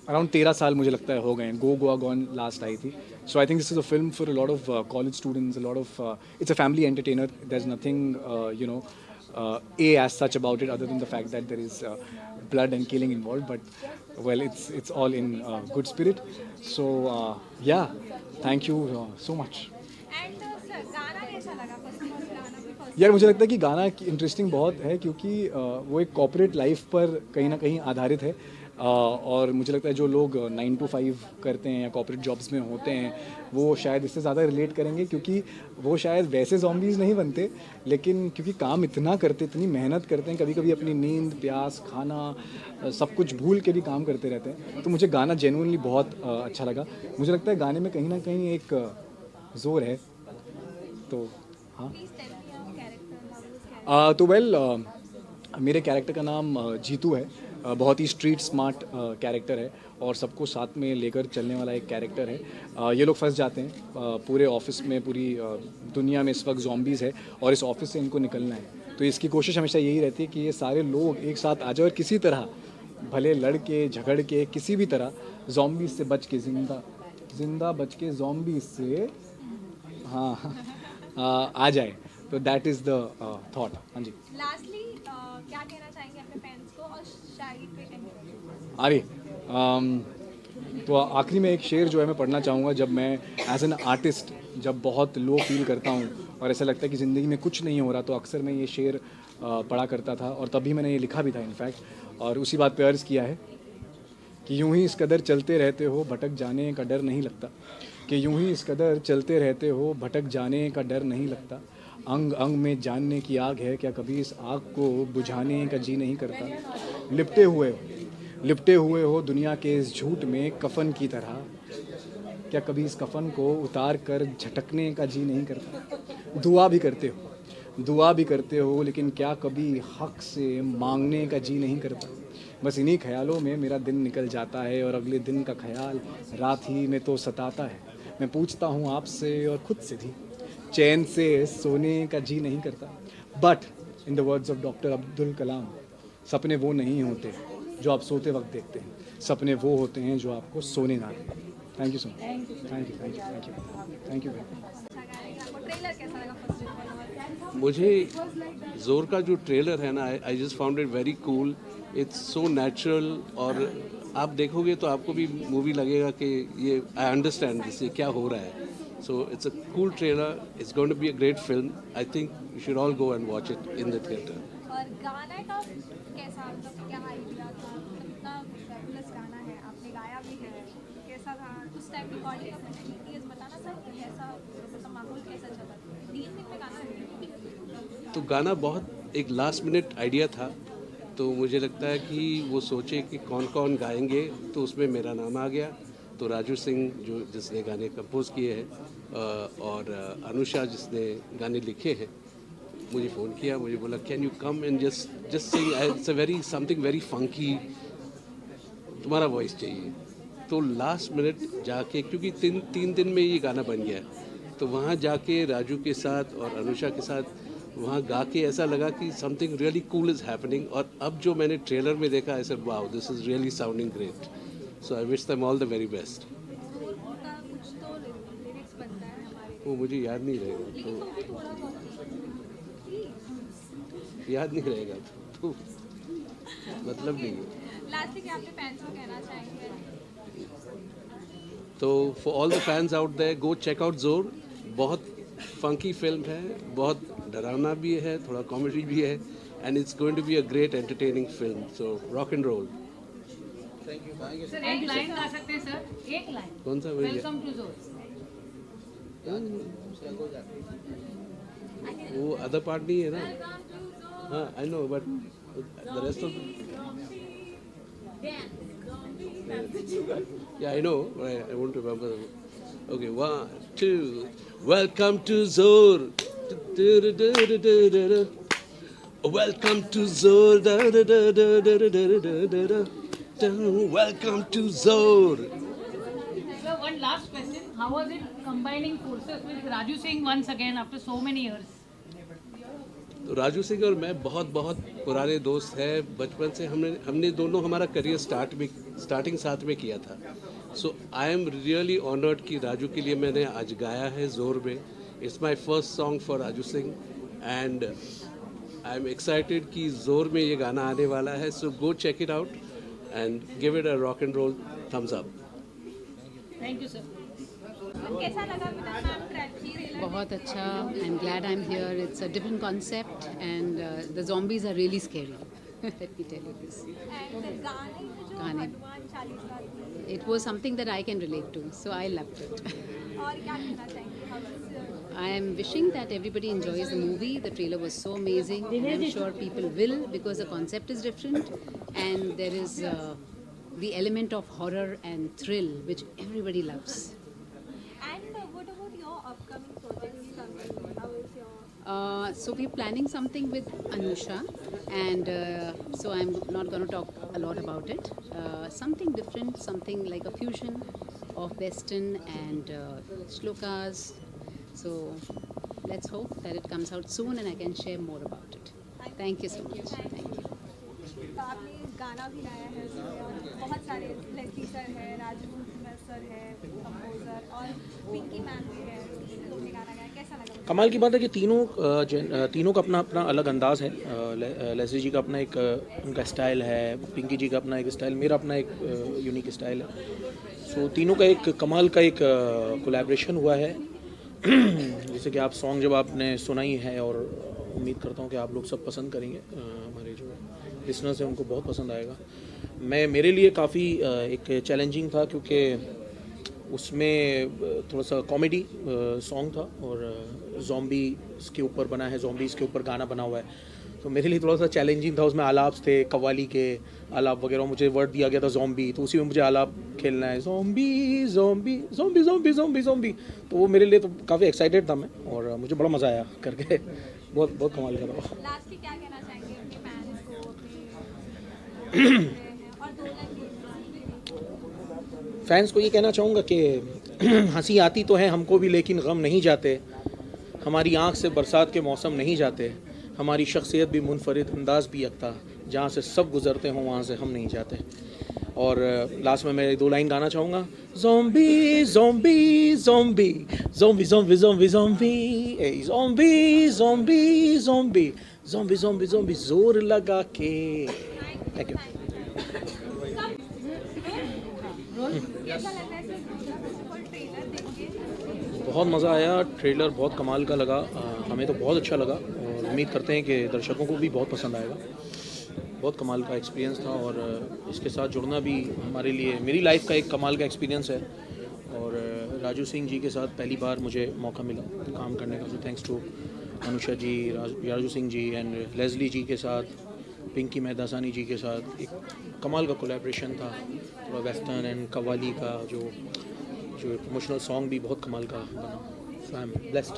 अराउंड 13 साल मुझे लगता है हो गए हैं। गो गोवा गॉन लास्ट आई थी। So I think this is a film for a lot of college students, a lot of it's a family entertainer. There is nothing as such about it other than the fact that there is blood and killing involved, but well, it's all in good spirit. So yeah, thank you so much. यार मुझे लगता है कि गाना इंटरेस्टिंग बहुत है क्योंकि वो एक कॉर्पोरेट लाइफ पर कहीं ना कहीं आधारित है। और मुझे लगता है जो लोग 9 to 5 करते हैं या कॉर्पोरेट जॉब्स में होते हैं वो शायद इससे ज़्यादा रिलेट करेंगे, क्योंकि वो शायद वैसे ज़ॉम्बीज़ नहीं बनते, लेकिन क्योंकि काम इतना करते, इतनी मेहनत करते हैं, कभी कभी अपनी नींद, प्यास, खाना सब कुछ भूल के भी काम करते रहते हैं। तो मुझे गाना जेन्युइनली बहुत अच्छा लगा। मुझे लगता है गाने में कहीं ना कहीं एक ज़ोर है। तो हाँ, तो वेल मेरे कैरेक्टर का नाम जीतू है। बहुत ही स्ट्रीट स्मार्ट कैरेक्टर है और सबको साथ में लेकर चलने वाला एक कैरेक्टर है। ये लोग फंस जाते हैं पूरे ऑफिस में, पूरी दुनिया में इस वक्त ज़ॉम्बीज़ है और इस ऑफिस से इनको निकलना है। तो इसकी कोशिश हमेशा यही रहती है कि ये सारे लोग एक साथ आ जाए और किसी तरह, भले लड़ के झगड़ के, किसी भी तरह ज़ॉम्बीज़ से बच के, जिंदा बच के ज़ॉम्बीज़ से आ जाए। तो दैट इज़ द थॉट। हाँ जी, लास्टली क्या कहना चाहेंगे अपने फैंस को और शायद पे अरे तो आखिरी में एक शेर जो है मैं पढ़ना चाहूँगा। जब मैं एज एन आर्टिस्ट जब बहुत लो फील करता हूँ और ऐसा लगता है कि ज़िंदगी में कुछ नहीं हो रहा, तो अक्सर मैं ये शेर पढ़ा करता था और तभी मैंने ये लिखा भी था इनफैक्ट, और उसी बात पे अर्ज़ किया है कि यूं ही इस कदर चलते रहते हो भटक जाने का डर नहीं लगता, कि यूं ही इस कदर चलते रहते हो भटक जाने का डर नहीं लगता, अंग अंग में जानने की आग है, क्या कभी इस आग को बुझाने का जी नहीं करता, लिपटे हुए हो दुनिया के इस झूठ में कफन की तरह, क्या कभी इस कफन को उतार कर झटकने का जी नहीं करता, दुआ भी करते हो लेकिन क्या कभी हक से मांगने का जी नहीं करता, बस इन्हीं ख्यालों में मेरा दिन निकल जाता है और अगले दिन का ख्याल रात ही में तो सताता है, मैं पूछता हूँ आपसे और खुद से भी, चैन से सोने का जी नहीं करता, but in the words of doctor Abdul Kalam, सपने वो नहीं होते जो आप सोते वक्त देखते हैं, सपने वो होते हैं जो आपको सोने ना दें। Thank you so much. Thank you. मुझे जोर का जो ट्रेलर है ना, I just found it very cool, it's so natural, और आप देखोगे तो आपको भी मूवी लगेगा कि ये आई अंडरस्टैंड दिस, ये क्या हो रहा है। So it's a cool trailer. It's going to be a great film. I think you should all go and watch it in the theater. और गाना का कैसा, मतलब क्या आइडिया था, कितना फेमस गाना है, आपने गाया भी है, कैसा था उस टाइम रिकॉर्डिंग का, कुछ डिटेल्स बताना सर, कैसा मतलब माहौल कैसा चला, 3 दिन में गाना है? तो गाना बहुत एक लास्ट मिनट आइडिया था, तो मुझे लगता है कि वो सोचे कि कौन कौन गाएंगे, तो उसमें मेरा नाम आ गया। तो राजू सिंह जो जिसने गाने कंपोज किए हैं और अनुषा जिसने गाने लिखे हैं, मुझे फ़ोन किया, मुझे बोला can you come and just sing, it's a very something very funky, तुम्हारा वॉइस चाहिए। तो लास्ट मिनट जाके, क्योंकि तीन दिन में ये गाना बन गया, तो वहाँ जाके राजू के साथ और अनुषा के साथ वहाँ गा के ऐसा लगा कि something really cool is happening. और अब जो मैंने ट्रेलर में देखा, I said wow, this is really sounding great. So I wish them all the very best. वो मुझे याद नहीं रहेगा, तो याद नहीं रहेगा तो मतलब नहीं है। लास्टली क्या अपने फैंस को कहना चाहेंगे? तो for all the fans out there, go check out Zor. बहुत फंकी फिल्म है, बहुत डरावना भी है, थोड़ा कॉमेडी भी है, and it's going to be a great entertaining film. So rock and roll. Sir एक लाइन गा सकते हैं सर? एक लाइन कौन सा? वेलकम टू जोर। वो अदर पार्ट नहीं है ना? हाँ, I know, but the rest of yeah, I know, I won't remember. Okay, 1, 2, welcome to Zor. Welcome to Zor. Welcome to Zor. Sir, one last question. How was it combining forces with Raju Singh once again after so many years? तो राजू सिंह और मैं बहुत पुराने दोस्त हैं, बचपन से हमने दोनों हमारा करियर स्टार्टिंग साथ में किया था। सो आई एम रियली ऑनर्ड कि राजू के लिए मैंने आज गाया है ज़ोर में। It's my first song for Raju Singh and I am excited कि ज़ोर में ये गाना आने वाला है। So go check it out and give it a rock and roll thumbs up. Thank you sir. कैसा लगा मैम क्रैची? बहुत अच्छा। I am glad I am here. It's a different concept and the zombies are really scary. Let me tell you this. And गाने जो Hanuman Chalisa, It was something that I can relate to, so I loved it. और क्या कहना चाहेंगे? I am wishing that everybody enjoys the movie. The trailer was so amazing, and I'm sure people will, because the concept is different and there is the element of horror and thrill which everybody loves. And what about your upcoming projects coming? How is your? So we're planning something with Anusha, and so I'm not going to talk a lot about it. Something different, something like a fusion of Western and shlokas. So let's hope that it comes out soon and I can share more about it. Thank you so much. Thank you. तो आपने गाना भी गाया है उसमें, बहुत सारे लेस्ली सर है, राजू सर है कंपोजर, और पिंकी मैम भी है, इन लोगों ने गाना गाया। कैसा लगा? कमाल की बात है कि तीनों का अपना अपना अलग अंदाज़ है। लेस्ली जी का अपना एक उनका स्टाइल है, पिंकी जी का अपना एक स्टाइल, मेरा अपना एक यूनिक स्टाइल है। सो तीनों का एक कमाल का एक कोलैबोरेशन हुआ है। जैसे कि आप सॉन्ग जब आपने सुना ही है, और उम्मीद करता हूँ कि आप लोग सब पसंद करेंगे, हमारे जो लिसनर्स हैं उनको बहुत पसंद आएगा। मेरे लिए काफ़ी एक चैलेंजिंग था, क्योंकि उसमें थोड़ा सा कॉमेडी सॉन्ग था और ज़ॉम्बी के ऊपर बना है, ज़ॉम्बीज़ के ऊपर गाना बना हुआ है, तो मेरे लिए थोड़ा सा चैलेंजिंग था। उसमें आलाप थे, कव्वाली के आलाप वगैरह, मुझे वर्ड दिया गया था ज़ॉम्बी, तो उसी में मुझे आलाप खेलना है, zombie zombie zombie zombie zombie zombie. तो वो मेरे लिए तो काफ़ी एक्साइटेड था मैं, और मुझे बड़ा मज़ा आया करके, बहुत कमाल का था। लास्ट क्या कहना चाहेंगे अपने फैंस को, अपने और दो लाइन फैंस को ये कहना चाहूँगा कि हंसी आती तो है हमको भी, लेकिन गम नहीं जाते। हमारी आँख से बरसात के मौसम नहीं जाते। हमारी शख्सियत भी मुनफरिद, अंदाज भी यकता। जहाँ से सब गुजरते हों वहाँ से हम नहीं जाते। और लास्ट में मैं 2 लाइन गाना चाहूँगा। Zombie zombie zombie zombie zombie zombie zombie zombie zombie zombie zombie zombie zombie ज़ोर लगा के। Thank you. बहुत मज़ा आया, ट्रेलर बहुत कमाल का लगा, हमें तो बहुत अच्छा लगा, और उम्मीद करते हैं कि दर्शकों को भी बहुत पसंद आएगा। बहुत कमाल का एक्सपीरियंस था, और इसके साथ जुड़ना भी हमारे लिए, मेरी लाइफ का एक कमाल का एक्सपीरियंस है। और राजू सिंह जी के साथ पहली बार मुझे मौका मिला काम करने का, तो thanks to Anusha ji, Raju Singh ji and Leslie ji के साथ, पिंकी मेहदासानी जी के साथ एक कमाल का कोलैबोरेशन था, थोड़ा वेस्टर्न एंड कव्वाली का जो प्रमोशनल सॉन्ग भी बहुत कमाल का बना। सो आई एम ब्लेस्ड।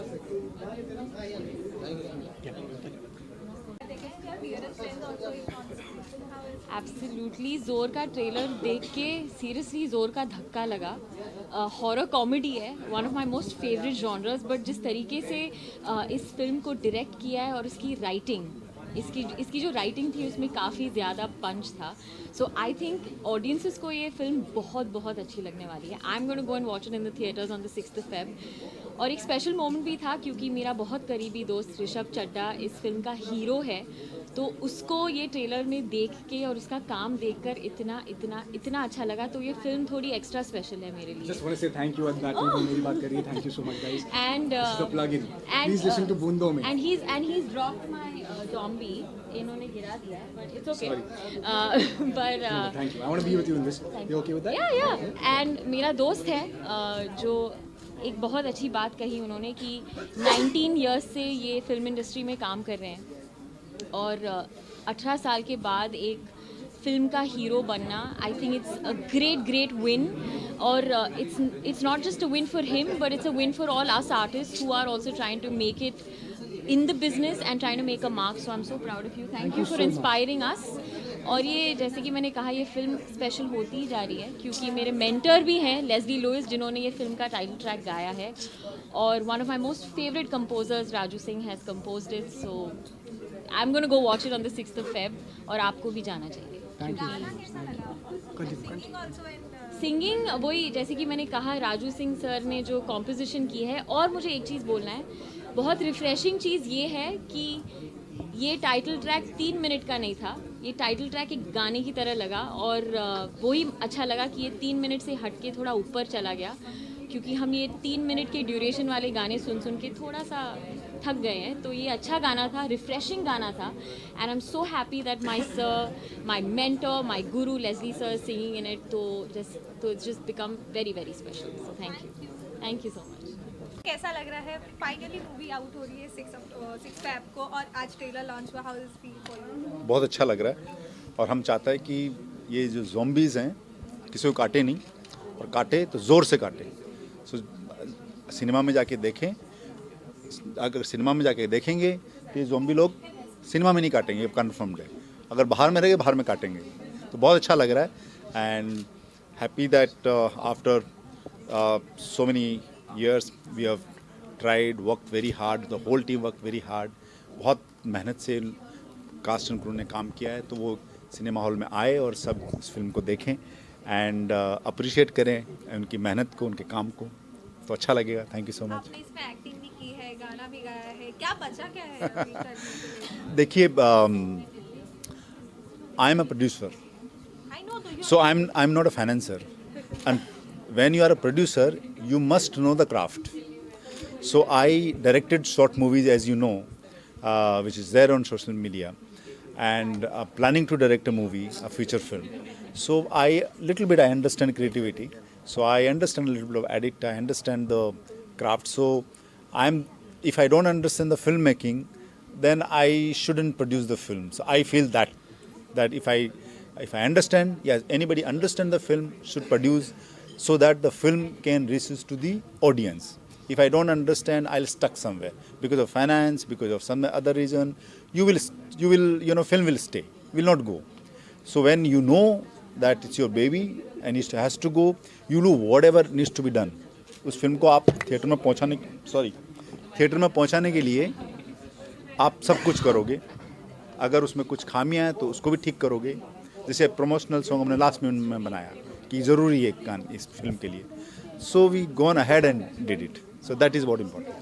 एब्सोल्युटली ज़ोर का ट्रेलर देख के सीरियसली ज़ोर का धक्का लगा। हॉरर कॉमेडी है, one of my most favourite genres, but जिस तरीके से इस फिल्म को डायरेक्ट किया है और इसकी राइटिंग, इसकी जो राइटिंग थी उसमें काफ़ी ज़्यादा पंच था। सो आई थिंक ऑडियंसेस को ये फिल्म बहुत बहुत अच्छी लगने वाली है। I am going to go and watch it in the theatres on the 6th Feb। और एक स्पेशल मोमेंट भी था क्योंकि मेरा बहुत करीबी दोस्त ऋषभ चड्ढा इस फिल्म का हीरो है, तो उसको ये ट्रेलर में देख के और उसका काम देखकर इतना इतना इतना अच्छा लगा, तो ये फिल्म थोड़ी एक्स्ट्रा स्पेशल है मेरे लिए। Just want to say thank you at that time मेरी बात करिए, thank you so much guys। And this is a plug-in। Please listen to बूंदों में। And he's dropped my zombie, इन्होंने गिरा दिया है, but it's okay। But thank you। I want to be with you in this। You okay with that? Yeah। And मेरा दोस्त है जो एक बहुत अच्छी बात कही उन्होंने कि 19 years से ये फिल्म इंडस्ट्री में काम कर रहे हैं और 18 साल के बाद एक फिल्म का हीरो बनना, I think it's a great win. और it's not just a win for him, but it's a win for all us artist who are also trying to make it in the business and trying to make a mark. So I'm so proud of you. Thank you for inspiring us। और ये जैसे कि मैंने कहा, ये फिल्म स्पेशल होती ही जा रही है क्योंकि मेरे मेंटर भी हैं लेस्ली लुइस, जिन्होंने ये फिल्म का टाइटल ट्रैक गाया है, और one of my most favourite composers Raju Singh has composed it. So I am going to go watch it on the 6th Feb और आपको भी जाना चाहिए। सिंगिंग वही जैसे कि मैंने कहा, राजू सिंह सर ने जो कॉम्पोजिशन की है। और मुझे एक चीज़ बोलना है, बहुत रिफ़्रेशिंग चीज़ ये है कि ये टाइटल ट्रैक 3 मिनट का नहीं था, ये टाइटल ट्रैक एक गाने की तरह लगा। और वही अच्छा लगा कि ये 3 मिनट से हट के थोड़ा ऊपर चला गया, क्योंकि हम ये 3 मिनट के ड्यूरेशन वाले गाने सुन के थोड़ा सा थक गए हैं। तो ये अच्छा गाना था, रिफ्रेशिंग गाना था, and I am so happy that my sir, my mentor, my guru Leslie sir singing in it. तो it's just become very special. So thank you so much. कैसा लग रहा है? फाइनली मूवी आउट हो रही है 6 Feb को और आज ट्रेलर लॉन्च हुआ। How is feel for you? बहुत अच्छा लग रहा है और हम चाहते हैं कि ये जो ज़ॉम्बीज़ हैं किसी को काटे नहीं, और काटे तो ज़ोर से काटे। सो सिनेमा में जाके देखें, अगर सिनेमा में जाके देखेंगे तो ये ज़ॉम्बी लोग सिनेमा में नहीं काटेंगे, ये कन्फर्म्ड है। अगर बाहर में रहेंगे, बाहर में काटेंगे। तो बहुत अच्छा लग रहा है and happy that after so many years we have tried, worked very hard, the whole team worked very hard। बहुत मेहनत से कास्ट एंड क्रू ने काम किया है, तो वो सिनेमा हॉल में आए और सब इस फिल्म को देखें एंड अप्रिशिएट करें उनकी मेहनत को, उनके काम को, तो अच्छा लगेगा। Thank you so much. आपने इसमें एक्टिंग भी की है, गाना भी गाया है, क्या बचा क्या है अभी करने के लिए? देखिए, I am a producer, so I'm not a financer, and when you are a producer you must know the craft। So I directed short movies, as you know, which is there on social media, and planning to direct a movie, a feature film। So I understand creativity, so I understand a little bit of edit, I understand the craft। So if I don't understand the filmmaking, then I shouldn't produce the film। So I feel that if I understand, yes, anybody understand the film should produce, so that the film can reach to the audience। If I don't understand, I'll stuck somewhere because of finance, because of some other reason, you will film will stay, will not go। So when you know that it's your baby and it has to go, you do whatever needs to be done। उस फिल्म को आप थिएटर में पहुंचाने के लिए आप सब कुछ करोगे। अगर उसमें कुछ खामियां हैं तो उसको भी ठीक करोगे। जैसे प्रमोशनल सॉन्ग हमने लास्ट मिनट में बनाया कि ज़रूरी है गाना इस फिल्म के लिए, so we gone ahead and did it. So that is बहुत इम्पोर्टेंट।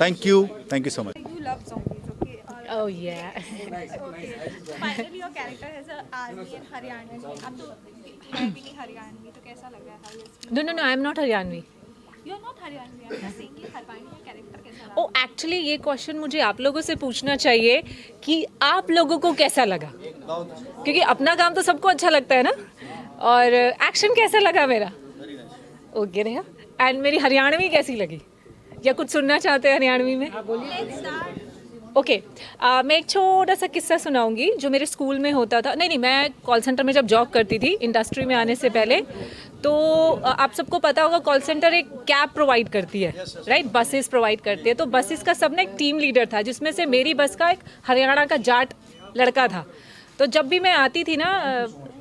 Thank you so much. You love zombies, okay? Oh yeah। Okay। Finally your character has a army and Haryanvi. अब तो है भी नहीं हरियाणवी, तो कैसा लग रहा था? No, I'm not Haryanvi. You're not Haryanvi, I'm just saying कि हरियाणवी का कैरेक्टर कैसा लगा? ओ एक्चुअली ये क्वेश्चन मुझे आप लोगों से पूछना चाहिए कि आप लोगों को कैसा लगा, क्योंकि अपना काम तो सबको अच्छा लगता है ना। और एक्शन कैसा लगा मेरा? ओके रहेगा। एंड मेरी हरियाणवी कैसी लगी, या कुछ सुनना चाहते हैं हरियाणवी में? ओके मैं एक छोटा सा किस्सा सुनाऊंगी जो मेरे स्कूल में होता था। नहीं, मैं कॉल सेंटर में जब जॉब करती थी इंडस्ट्री में आने से पहले, तो आप सबको पता होगा कॉल सेंटर एक कैब प्रोवाइड करती है, राइट, बसेस प्रोवाइड करती है। तो बसेस का सब ना एक टीम लीडर था, जिसमें से मेरी बस का एक हरियाणा का जाट लड़का था। तो जब भी मैं आती थी ना,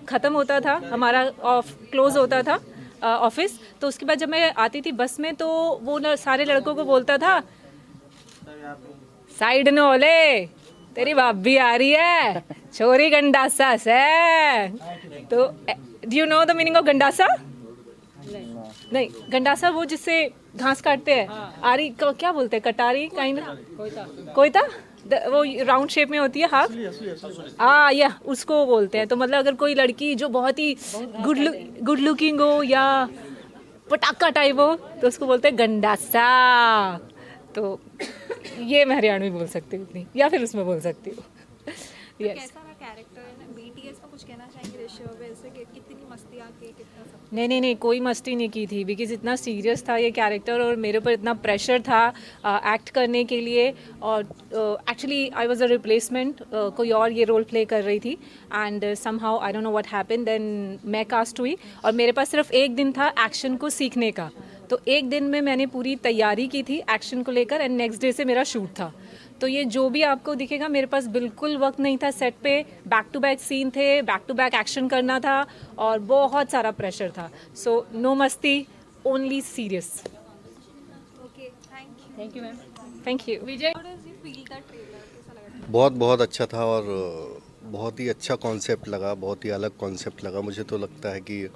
ख़त्म होता था हमारा क्लोज़ होता था ऑफिस, तो उसके बाद जब मैं आती थी बस में, तो वो ना सारे लड़कों को बोलता था, साइड न ओले, तेरी भाभी आ रही है, छोरी गंडासा से। तो do you know the meaning of गंडासा? नहीं, गंडासा वो जिससे घास काटते हैं। आरी को क्या बोलते हैं? कटारी काइंड, कोयता, वो राउंड शेप में होती है, हाफ, या उसको बोलते हैं। तो मतलब अगर कोई लड़की जो बहुत ही गुड लुकिंग हो या पटाखा टाइप हो, तो उसको बोलते हैं गंडासा। तो ये मैं हरियाणवी बोल सकती हूँ इतनी, या फिर उसमें बोल सकती हूँ। यस। कैसा रहा कैरेक्टर? बीटीएस का कुछ कहना चाहेंगे ऋषभ, वैसे कि कितनी मस्तियाँ की, कितना सब? नहीं, कोई मस्ती नहीं की थी, बिकॉज इतना सीरियस था ये कैरेक्टर और मेरे ऊपर इतना प्रेशर था एक्ट करने के लिए। और actually I was a replacement, कोई और ये रोल प्ले कर रही थी, and somehow I don't know what happened, then मैं कास्ट हुई और मेरे पास सिर्फ एक दिन था एक्शन को सीखने का। तो एक दिन में मैंने पूरी तैयारी की थी एक्शन को लेकर, एंड नेक्स्ट डे से मेरा शूट था। तो ये जो भी आपको दिखेगा, मेरे पास बिल्कुल वक्त नहीं था सेट पे, बैक टू बैक सीन थे, बैक टू बैक एक्शन करना था और बहुत सारा प्रेशर था। सो नो मस्ती, only serious. Okay, thank you ma'am. Thank you Vijay. बहुत अच्छा था और बहुत ही अच्छा कॉन्सेप्ट लगा, बहुत ही अलग कॉन्सेप्ट लगा। मुझे तो लगता है कि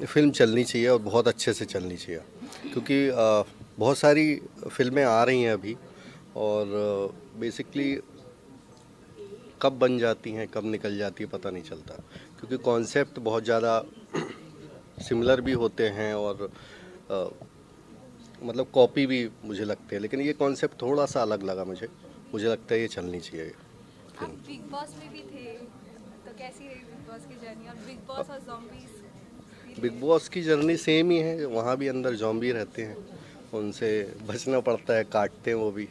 फिल्म चलनी चाहिए और बहुत अच्छे से चलनी चाहिए, क्योंकि बहुत सारी फिल्में आ रही हैं अभी और बेसिकली कब बन जाती हैं कब निकल जाती है पता नहीं चलता, क्योंकि कॉन्सेप्ट बहुत ज़्यादा सिमिलर भी होते हैं और मतलब कॉपी भी मुझे लगते हैं, लेकिन ये कॉन्सेप्ट थोड़ा सा अलग लगा मुझे लगता है ये चलनी चाहिए। आप बिग बॉस में भी थे, तो कैसी रही बिग बॉस की जर्नी? और बिग बॉस और ज़ॉम्बीज़? बिग बॉस की जर्नी सेम ही है, वहाँ भी अंदर ज़ॉम्बी रहते हैं, उनसे बचना पड़ता है, काटते हैं वो भी।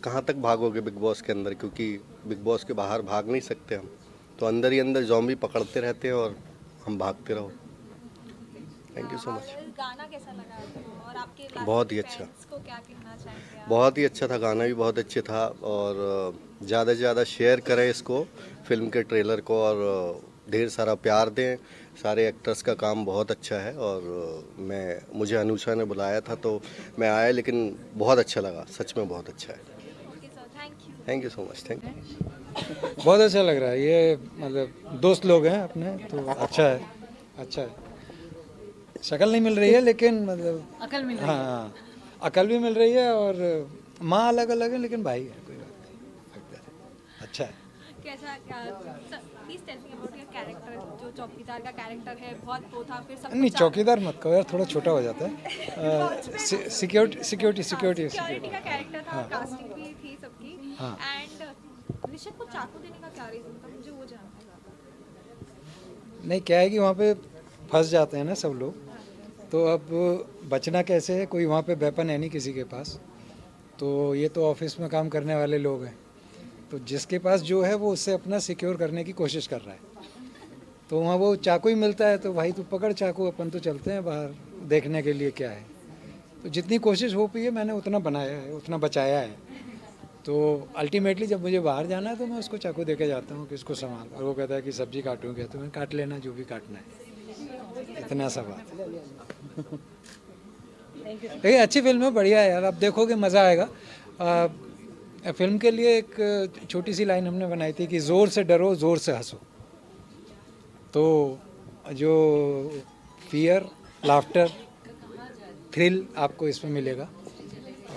कहाँ तक भागोगे बिग बॉस के अंदर, क्योंकि बिग बॉस के बाहर भाग नहीं सकते हम, तो अंदर ही अंदर ज़ॉम्बी पकड़ते रहते हैं और हम भागते रहो। Thank you so much. गाना कैसा लगा और आपके बहुत ही अच्छा, को क्या कहना चाहेंगे? बहुत ही अच्छा था, गाना भी बहुत अच्छे था और ज़्यादा से ज़्यादा शेयर करें इसको, फिल्म के ट्रेलर को, और ढेर सारा प्यार दें। सारे एक्टर्स का काम बहुत अच्छा है और मुझे अनुषा ने बुलाया था तो मैं आया, लेकिन बहुत अच्छा लगा, सच में बहुत अच्छा है। Thank you so much. Thank you. बहुत अच्छा लग रहा है, ये मतलब दोस्त लोग हैं अपने, तो अच्छा है। शक्ल नहीं मिल रही है लेकिन मतलब अकल मिल रही है। हाँ, अकल भी मिल रही है और माँ अलग अलग है लेकिन भाई है, कोई बात नहीं, अच्छा है। कैसा please tell me about your character, जो चौकीदार का कैरेक्टर है, बहुत वो था, फिर सब नहीं, चौकीदार मत कहो यार, थोड़ा छोटा हो जाता है। सिक्योरिटी का कैरेक्टर था, कास्टिंग भी थी सबकी। हाँ। एंड ऋषभ को चाकू देने का क्या रीजन था, मुझे वो जानना था। नहीं, क्या है कि वहाँ पे फंस जाते हैं ना सब लोग, तो अब बचना कैसे है, कोई वहाँ पे वेपन है नहीं किसी के पास, तो ये तो ऑफिस में काम करने वाले लोग हैं, तो जिसके पास जो है वो उससे अपना सिक्योर करने की कोशिश कर रहा है, तो वहाँ वो चाकू ही मिलता है, तो भाई तू पकड़ चाकू, अपन तो चलते हैं बाहर देखने के लिए क्या है। तो जितनी कोशिश हो पाई है मैंने उतना बनाया है, उतना बचाया है, तो अल्टीमेटली जब मुझे बाहर जाना है तो मैं उसको चाकू दे के जाता हूँ कि इसको संभाल, और वो कहता है कि सब्जी काटूँगा, तो मैं काट लेना जो भी काटना है, इतना सा बात। ये अच्छी फिल्म है, बढ़िया है यार, आप देखोगे मज़ा आएगा। फिल्म के लिए एक छोटी सी लाइन हमने बनाई थी कि ज़ोर से डरो ज़ोर से हंसो, तो जो फियर, लाफ्टर, थ्रिल आपको इसमें मिलेगा।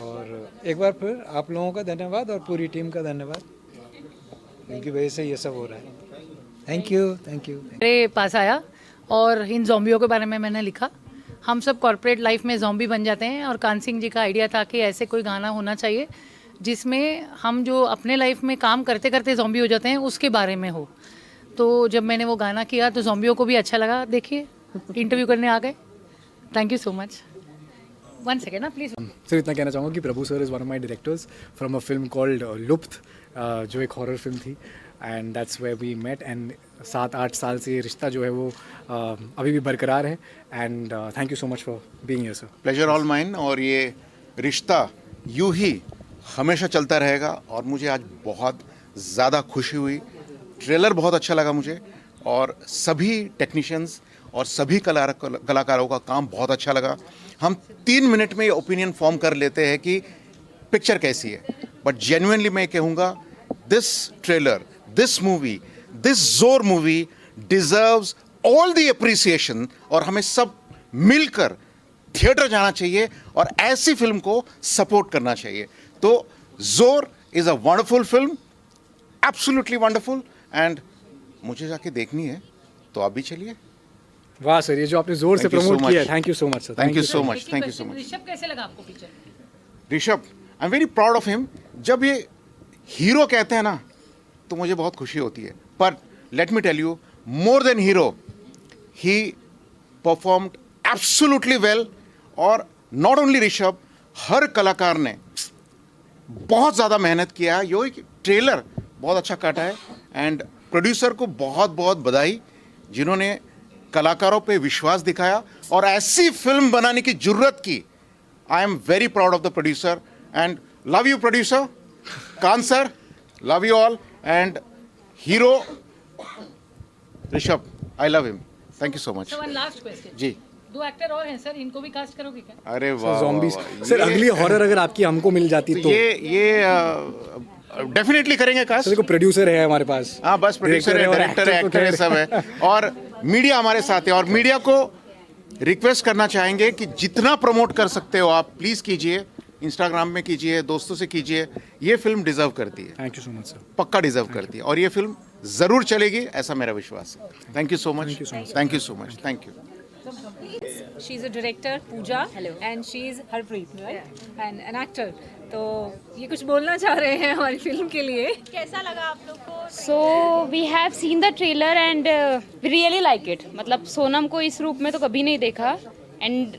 और एक बार फिर आप लोगों का धन्यवाद और पूरी टीम का धन्यवाद, उनकी वजह से ये सब हो रहा है। Thank you. मेरे पास आया और इन ज़ॉम्बियों के बारे में मैंने लिखा। हम सब कॉर्पोरेट लाइफ में ज़ॉम्बी बन जाते हैं और कान सिंह जी का आइडिया था कि ऐसे कोई गाना होना चाहिए जिसमें हम जो अपने लाइफ में काम करते करते ज़ॉम्बी हो जाते हैं उसके बारे में हो। तो जब मैंने वो गाना किया तो ज़ॉम्बियों को भी अच्छा लगा। देखिए, इंटरव्यू करने आ गए। Thank you so much. One second ना प्लीज। सर इतना कहना चाहूँगा कि Prabhu sir is one of my directors from a film called Lupt, जो एक हॉरर फिल्म थी, and that's where we met, and 7-8 साल से रिश्ता जो है वो अभी भी बरकरार है, and thank you so much for being here sir. Pleasure all mine, और ये रिश्ता यूं ही हमेशा चलता रहेगा। और मुझे आज बहुत ज़्यादा खुशी हुई, ट्रेलर बहुत अच्छा लगा मुझे, और सभी टेक्नीशियंस और सभी कलाकारों का काम बहुत अच्छा लगा। हम 3 मिनट में ये ओपिनियन फॉर्म कर लेते हैं कि पिक्चर कैसी है, बट जेन्युइनली मैं कहूँगा this trailer, this movie, this Zor movie deserves all the appreciation, और हमें सब मिलकर थिएटर जाना चाहिए और ऐसी फिल्म को सपोर्ट करना चाहिए। तो जोर is a wonderful film, absolutely wonderful, and मुझे जाके देखनी है, तो आप भी चलिए। वाह सर, ये जो आपने जोर से प्रमोट किया है, thank you so much sir. Thank you so much, thank you so much. Rishabh कैसे लगा आपको picture? Rishabh, I am very proud of him. जब ये हीरो कहते हैं ना तो मुझे बहुत खुशी होती है, पर let me tell you, more than hero, he performed absolutely well. और नॉट ओनली ऋषभ, हर कलाकार ने बहुत ज़्यादा मेहनत किया है। यो ट्रेलर बहुत अच्छा काटा है, एंड प्रोड्यूसर को बहुत बहुत बधाई जिन्होंने कलाकारों पे विश्वास दिखाया और ऐसी फिल्म बनाने की जुर्रत की। I am very proud of the producer, and love you producer कान sir, love you all, and hero Rishabh, I love him, thank you so much. One last question जी, 2 एक्टर और हैं सर, इनको भी कास्ट करोगे क्या? अरे वाह, ज़ॉम्बीज़ वाह, सर, अगली हॉरर अगर आपकी हमको मिल जाती तो ये डेफिनेटली करेंगे कास्ट। देखो प्रोड्यूसर है हमारे पास, हाँ बस प्रोड्यूसर है, डायरेक्टर है, एक्टर है, सब है, और मीडिया हमारे साथ है। और मीडिया को रिक्वेस्ट करना चाहेंगे कि जितना प्रमोट कर सकते हो आप प्लीज़ कीजिए, इंस्टाग्राम में कीजिए, दोस्तों से कीजिए। ये फिल्म डिजर्व करती है। Thank you so much sir. पक्का डिजर्व करती है, और ये फिल्म ज़रूर चलेगी, ऐसा मेरा विश्वास है। Thank you so much, thank you so much, thank you. She's a director, Pooja, and she's Harpreet, right? And an actor. तो ये कुछ बोलना चाह रहे हैं हमारी फिल्म के लिए। कैसा लगा आप लोग को? So we have seen the trailer and we really like it. मतलब सोनम को इस रूप में तो कभी नहीं देखा, and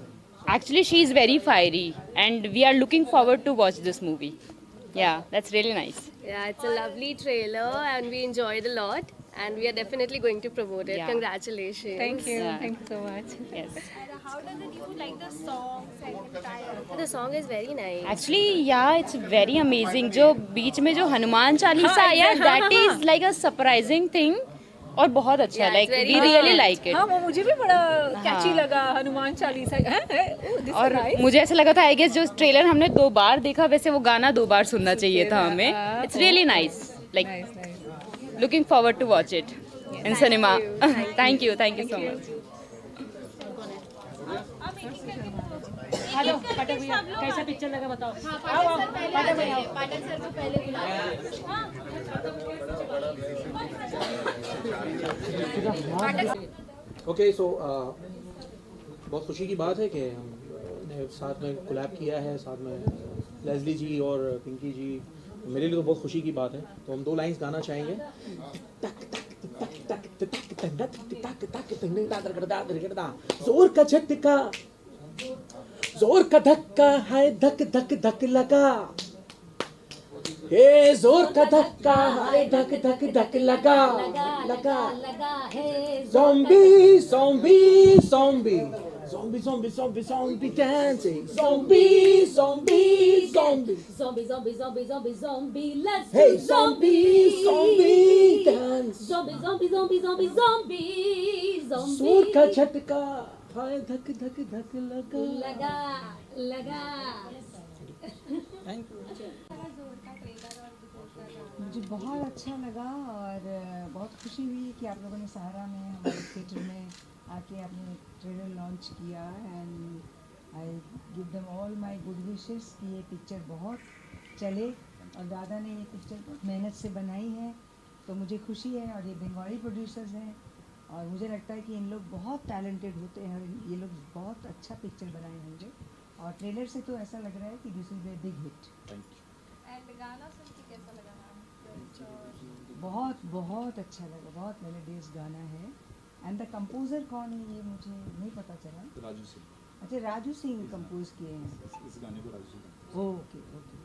actually she is very fiery and we are looking forward to watch this movie. Yeah, that's really nice. Yeah, it's a lovely trailer and we enjoyed a lot and we are definitely going to promote it. Yeah. Congratulations. Thank you. Yeah. Thank you so much. Yes. And how does it you like the songs and entire? The song is very nice. Actually, yeah, it's very amazing. जो बीच में जो हनुमान चालीसा आया, that is like a surprising thing. और बहुत अच्छा, Yeah, like it's very we really like it. हाँ, वो मुझे भी बड़ा हाँ। कैची लगा, हनुमान चालीसा है। और मुझे ऐसा लगा था आई गेस जो ट्रेलर हमने 2 बार देखा, वैसे वो गाना 2 बार सुनना चाहिए था हमें। It's really nice, like looking forward to watch it in cinema. Thank you so much. Hello Pathak भैया, कैसा पिक्चर लगा बताओ? पाठक भैया, पाठक सर को पहले ओके सो बहुत खुशी की बात है कि हमने साथ में कोलैब किया है, साथ में लेस्ली जी और पिंकी जी। मेरे लिए तो बहुत खुशी की बात है। तो हम 2 लाइंस गाना चाहेंगे। जोर का झटका, जोर का धक्का है, धक धक धक लगा, हे जोर का धक्का है, धक धक धक लगा लगा zombie zombie zombie zombie zombie zombie zombie dancing zombie zombie zombie Zombie, zombie, zombie, zombie, zombie, let's Hey, do zombie, zombie dance. Zombie, zombie, zombie, zombie, zombie, zombie. जोर का झटका हाय, धक धक धक लगा लगा लगा। मुझे बहुत अच्छा लगा और बहुत खुशी हुई कि आप लोगों ने सहारा में हमारे थिएटर में आके आपने ट्रेलर लॉन्च किया and I give them all my good wishes कि ये पिक्चर बहुत चले। और दादा ने ये पिक्चर बहुत मेहनत से बनाई है, तो मुझे खुशी है। और ये बंगाली प्रोड्यूसर्स हैं और मुझे लगता है कि इन लोग बहुत टैलेंटेड होते हैं और ये लोग बहुत अच्छा पिक्चर बनाए होंगे। और ट्रेलर से तो ऐसा लग रहा है कि this will be a big hit. And गाना सुन के कैसा लगा मैम? बहुत बहुत अच्छा लगा, बहुत मेलोडियस गाना है। एंड द कंपोजर कौन है ये मुझे नहीं पता चला। अच्छा, राजू सिंह कंपोज किए हैं। इस गाने को राजू सिंह। Okay okay.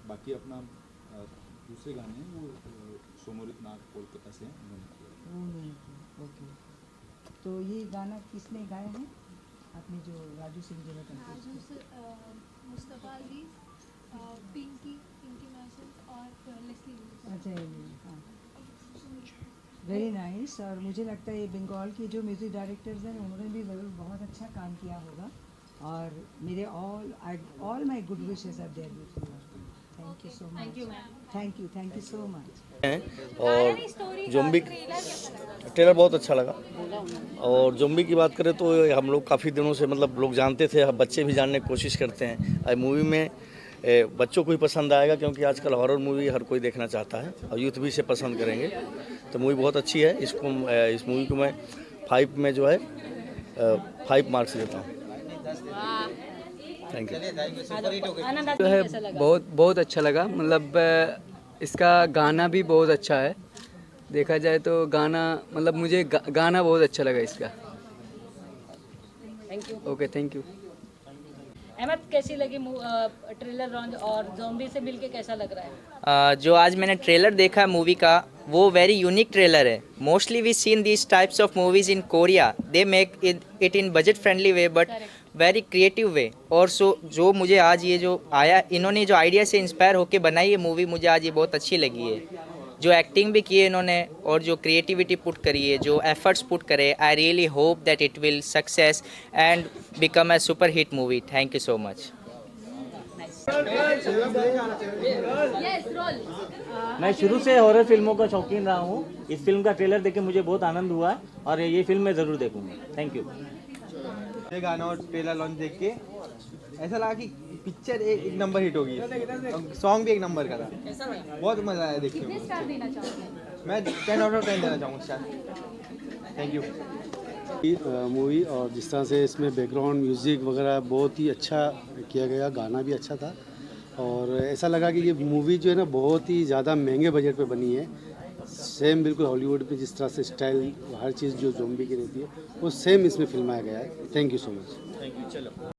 बाकी अपना दूसरे गाने हैं वो सोमोरित नाग कोलकाता से हैं, उन्होंने किया। ओके। तो ये गाना किसने गाया है? आपने जो राजू सिंह जी ने कंपोज किया। मुस्तफ़ा अली, पिंकी मैसन और लेस्ली। अच्छा, हाँ, वेरी नाइस। और मुझे लगता है ये बंगाल के जो म्यूज़िक डायरेक्टर्स हैं उन्होंने भी ज़रूर बहुत अच्छा काम किया होगा। और मेरे all my good wishes are there with you. Thank you so much. Thank you so much. और ज़ॉम्बी ट्रेलर बहुत अच्छा लगा। और ज़ॉम्बी की बात करें तो हम लोग काफ़ी दिनों से मतलब लोग जानते थे, अब बच्चे भी जानने की कोशिश करते हैं। मूवी में बच्चों को ही पसंद आएगा क्योंकि आजकल हॉरर मूवी हर कोई देखना चाहता है और यूथ भी इसे पसंद करेंगे। तो मूवी बहुत अच्छी है। इस मूवी को मैं 5 में जो है 5 मार्क्स देता हूँ। Thank you. जो है बहुत अच्छा लगा। मतलब इसका गाना भी बहुत अच्छा है। देखा जाए तो गाना मतलब मुझे गाना बहुत अच्छा लगा इसका। Thank you. Okay, thank you. Ahmed, कैसी लगी ट्रेलर लॉन्च और ज़ॉम्बी से मिलके कैसा लग रहा है? जो आज मैंने ट्रेलर देखा मूवी का वो वेरी यूनिक ट्रेलर है। Mostly we seen this types of movies in Korea, they make it in budget friendly way but very creative way. और जो मुझे आज ये जो आया, इन्होंने जो आइडिया से इंस्पायर होकर बनाई ये मूवी, मुझे आज ये बहुत अच्छी लगी है। जो एक्टिंग भी की है इन्होंने और जो क्रिएटिविटी पुट करी है, जो एफर्ट्स पुट करे, I really hope that it will success and become a super hit movie. Thank you so much. मैं शुरू से हॉरर फिल्मों का शौकीन रहा हूँ। इस फिल्म का ट्रेलर देख के मुझे बहुत आनंद हुआ और ये फिल्म मैं ज़रूर देखूंगा। Thank you. ये गाना और ट्रेलर लॉन्च देख के ऐसा लगा कि पिक्चर एक नंबर हिट होगी। सॉन्ग भी एक नंबर का था। बहुत मज़ा आया देखने में। स्टार देना चाहोगे? मैं 10 आउट ऑफ 10 देना चाहूँगा स्टार। Thank you. मूवी और जिस तरह से इसमें बैकग्राउंड म्यूज़िक वगैरह बहुत ही अच्छा किया गया, गाना भी अच्छा था। और ऐसा लगा कि ये मूवी जो है ना बहुत ही ज़्यादा महंगे बजट पे बनी है। सेम बिल्कुल हॉलीवुड में जिस तरह से स्टाइल हर चीज़ जो ज़ॉम्बी की रहती है वो सेम इसमें फिल्माया गया है। Thank you so much. Thank you. चलो।